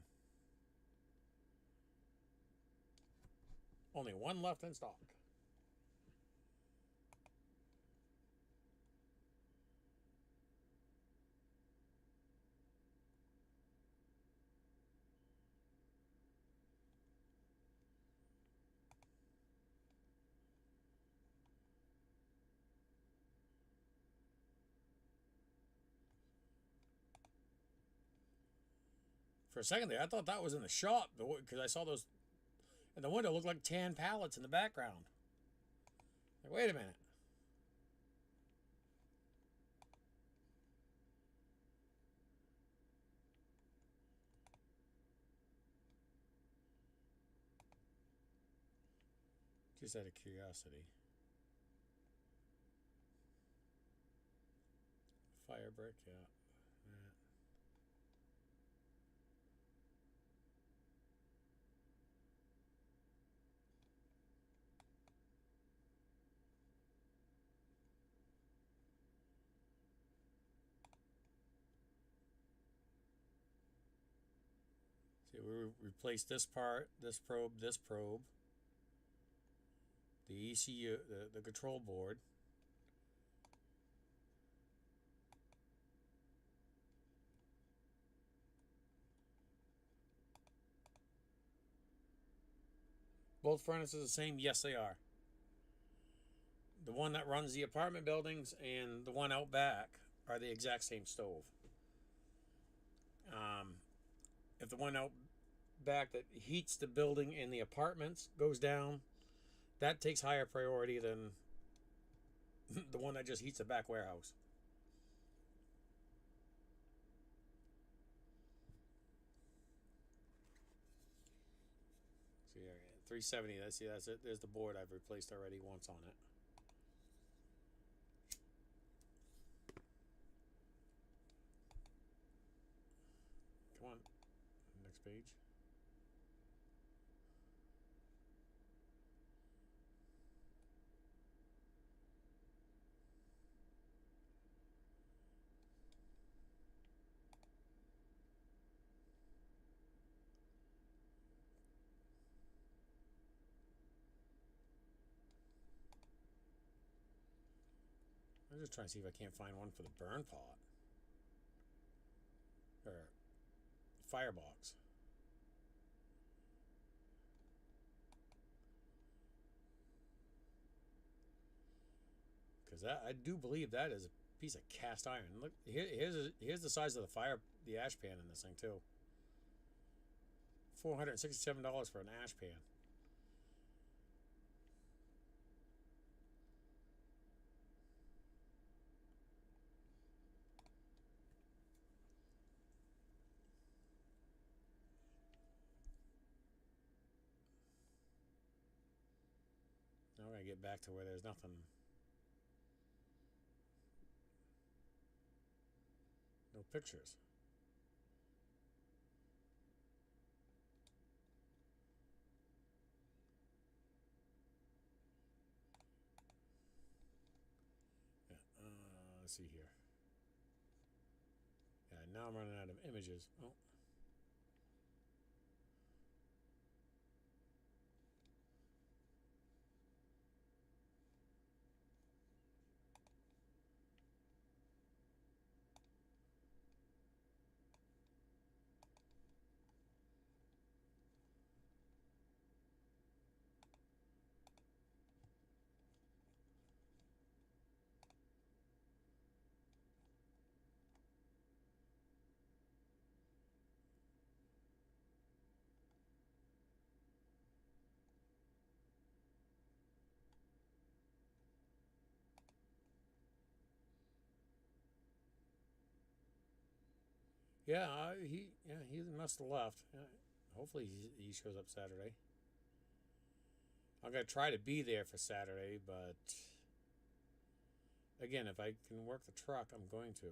Only one left in stock. For a second there, I thought that was in the shop because I saw those in the window looked like tan pallets in the background. Like, wait a minute. Just out of curiosity. Fire brick, yeah. That. See, we replaced this part, this probe, the ECU, the control board. Both furnaces the same? Yes, they are. The one that runs the apartment buildings and the one out back are the exact same stove. If the one out back that heats the building and the apartments goes down, that takes higher priority than the one that just heats the back warehouse. See, 370. That's it. There's the board I've replaced already once on it. Come on, next page. just trying to see if I can't find one for the burn pot. Or firebox. Because I do believe that is a piece of cast iron. Look, here's the size of the ash pan in this thing too. $467 for an ash pan. Now we're gonna get back to where there's nothing. No pictures. Yeah, let's see here. Yeah, now I'm running out of images. Oh. Yeah, he must have left. Hopefully he shows up Saturday. I'm gonna try to be there for Saturday, but again, if I can work the truck, I'm going to.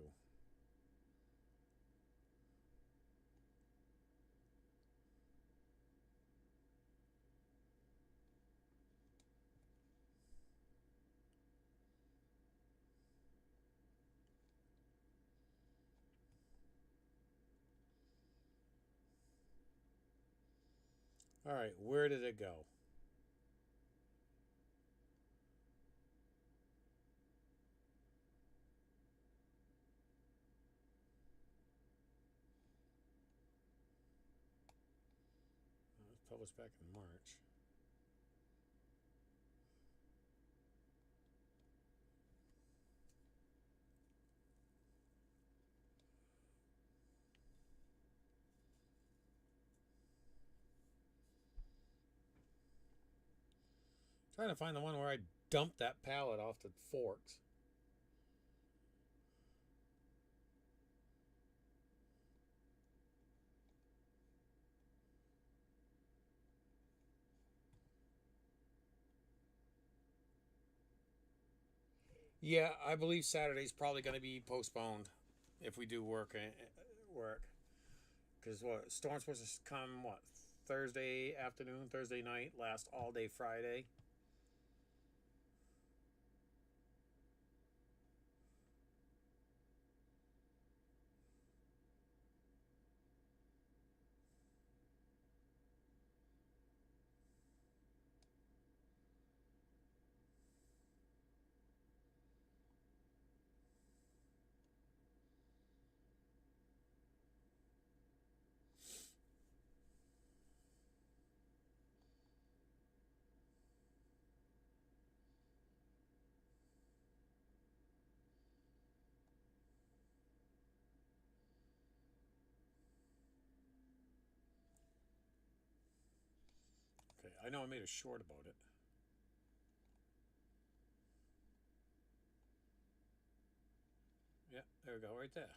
All right, where did it go? It was published back in March. Trying to find the one where I dumped that pallet off the forks. Yeah, I believe Saturday's probably going to be postponed if we do work. Because what, storm's supposed to come, what, Thursday afternoon, Thursday night, last all day Friday. Okay, I know I made a short about it. Yeah, there we go, right there.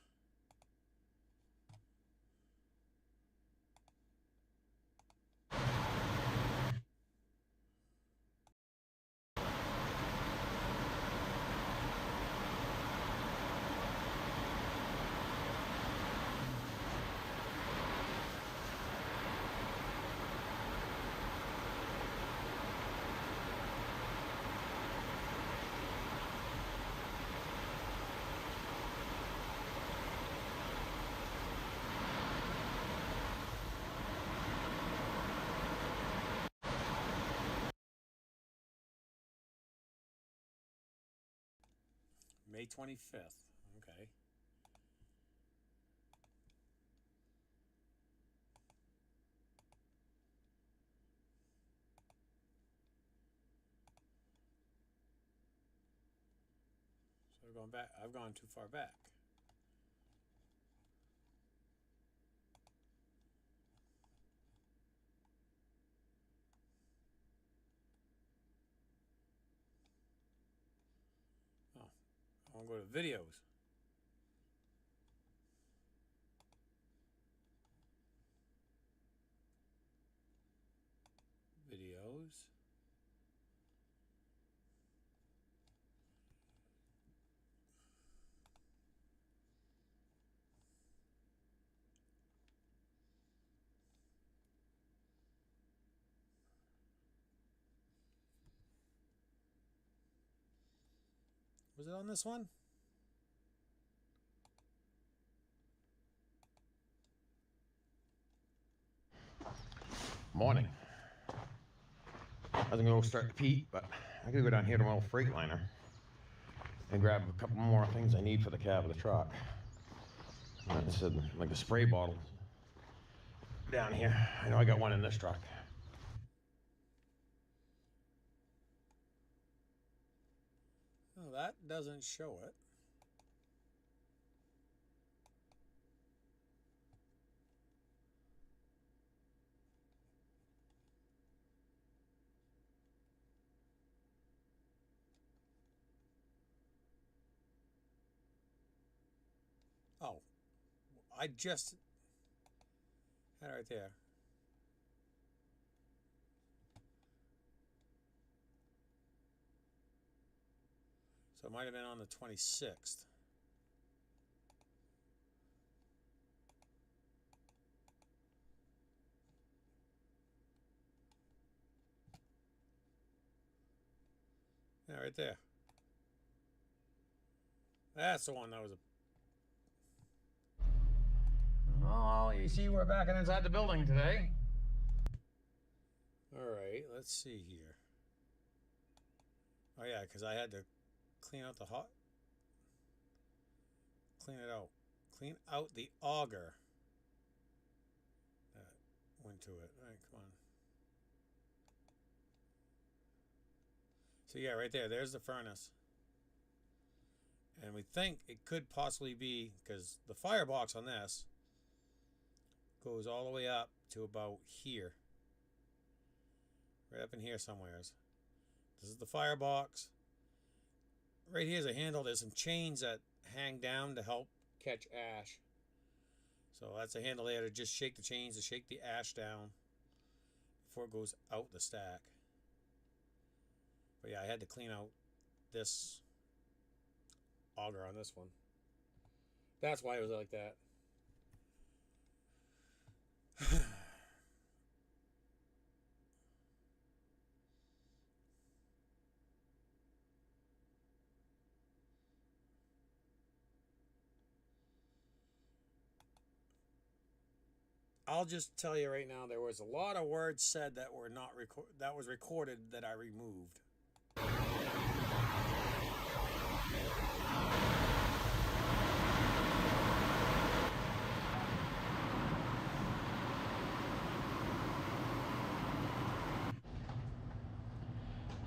May 25th. Okay. So we're going back. I've gone too far back. Oh, I want to go to videos. Videos. Was it on this one?
Morning. I was gonna go start to Pete, but I gotta go down here to my old Freightliner and grab a couple more things I need for the cab of the truck. I said, like a spray bottle down here. I know I got one in this truck.
Oh, that doesn't show it. Oh, I just had it right there. So it might have been on the 26th. Yeah, right there. That's the one that was a...
Oh, you see, we're back inside the building today.
All right, let's see here. Oh, yeah, because I had to clean out the hot... Clean it out. Clean out the auger that went to it. All right, come on. So, yeah, right there. There's the furnace. And we think it could possibly be, because the firebox on this goes all the way up to about here. Right up in here somewheres. This is the firebox. Right here's a handle. There's some chains that hang down to help catch ash. So that's a handle there to just shake the chains, to shake the ash down before it goes out the stack. But yeah, I had to clean out this auger on this one. That's why it was like that. I'll just tell you right now, there was a lot of words said that were not that was recorded that I removed.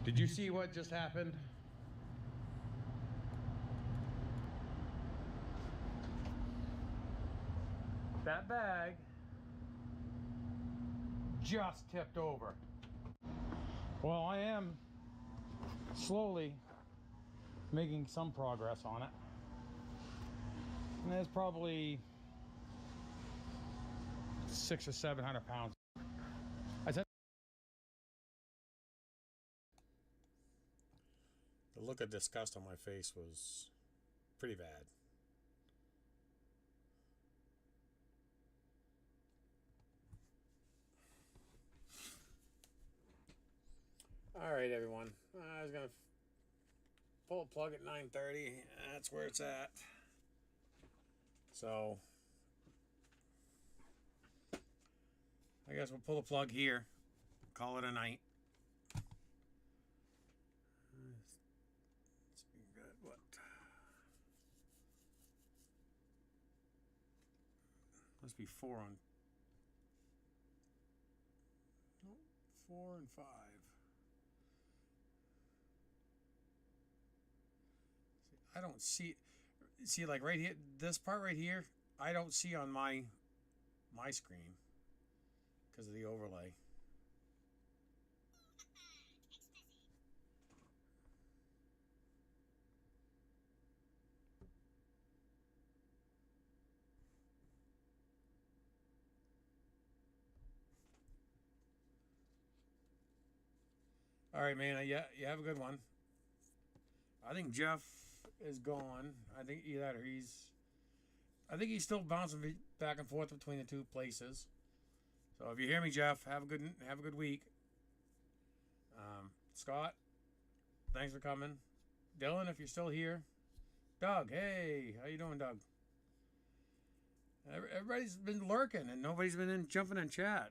Did you see what just happened?
That bag just tipped over. Well, I am slowly making some progress on it. And there's probably 600 or 700 pounds. I said
The look of disgust on my face was pretty bad. All right, everyone. I was gonna pull a plug at 9:30. That's where it's at. So I guess we'll pull the plug here. Call it a night. It's been good. What? Must be 4 on. No, 4 and 5. I don't see. See, like right here, this part right here, I don't see on my screen because of the overlay. All right, man. Yeah, you have a good one. I think Jeff is gone. I think either he's. I think he's still bouncing back and forth between the two places. So if you hear me, Jeff, have a good week. Scott, thanks for coming. Dylan, if you're still here. Doug, hey, how you doing, Doug? Everybody's been lurking and nobody's been jumping in chat.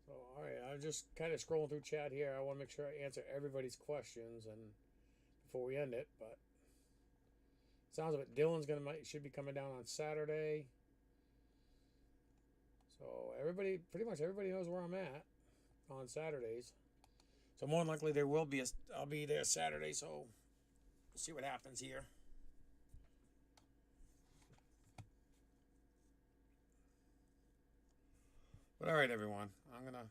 So, all right, I'm just kind of scrolling through chat here. I want to make sure I answer everybody's questions and before we end it. But sounds like Dylan's should be coming down on Saturday. So pretty much everybody knows where I'm at on Saturdays. So more than likely I'll be there Saturday. So we'll see what happens here. But all right, everyone, I'm gonna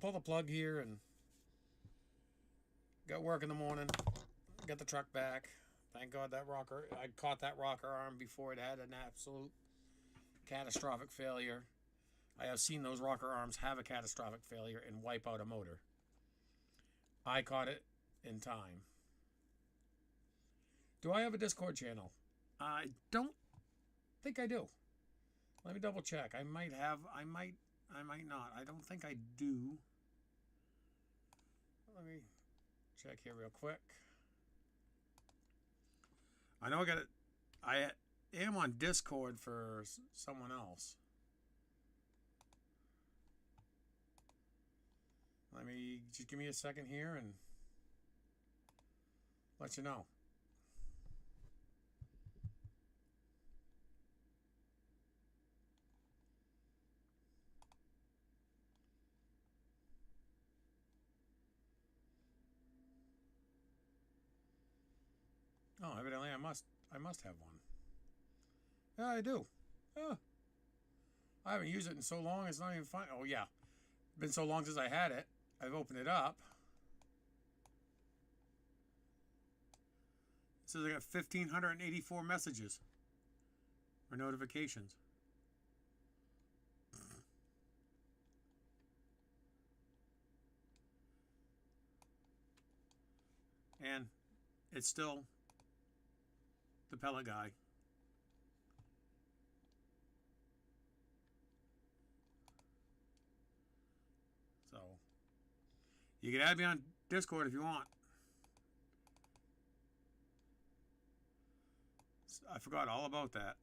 pull the plug here and got work in the morning. Got the truck back. Thank God I caught that rocker arm before it had an absolute catastrophic failure. I have seen those rocker arms have a catastrophic failure and wipe out a motor. I caught it in time. Do I have a Discord channel? I don't think I do. Let me double check. I might have. I might not. I don't think I do. Let me check here real quick. I know I got it. I am on Discord for someone else. Let me just give me a second here and let you know. Oh, evidently I must have one. Yeah, I do. Oh, I haven't used it in so long. It's not even fun. Oh yeah, it's been so long since I had it. I've opened it up. It says I got 1,584 messages or notifications. And it's still the pellet guy. So you can add me on Discord if you want. I forgot all about that.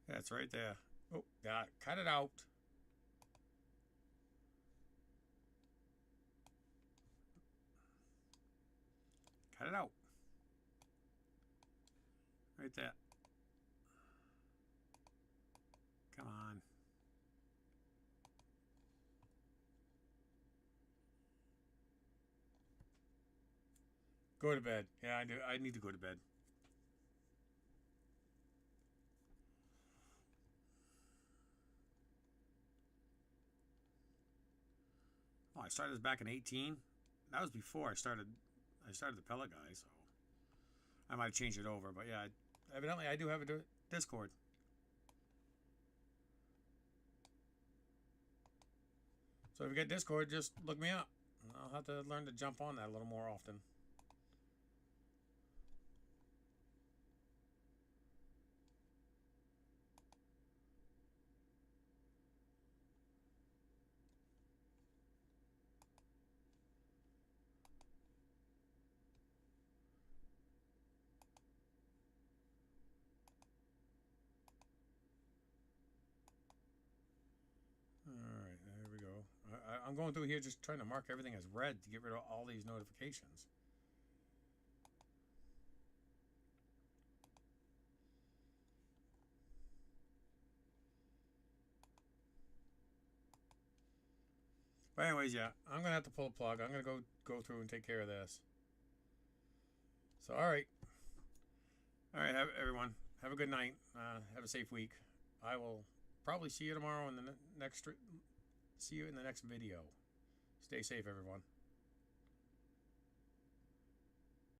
That's right there. Oh, got cut it out. Cut it out. Right there. Come on. Go to bed. Yeah, I do. I need to go to bed. I started this back in 18. That was before I started the pellet guy, so I might have changed it over. But yeah, evidently I do have a Discord. So if you get Discord, just look me up. I'll have to learn to jump on that a little more often. Alright, there we go. I'm going through here just trying to mark everything as red to get rid of all these notifications. But anyways, yeah, I'm gonna have to pull a plug. I'm gonna go through and take care of this. So all right, everyone, have a good night. Have a safe week. I will probably see you tomorrow in the next. See you in the next video. Stay safe, everyone.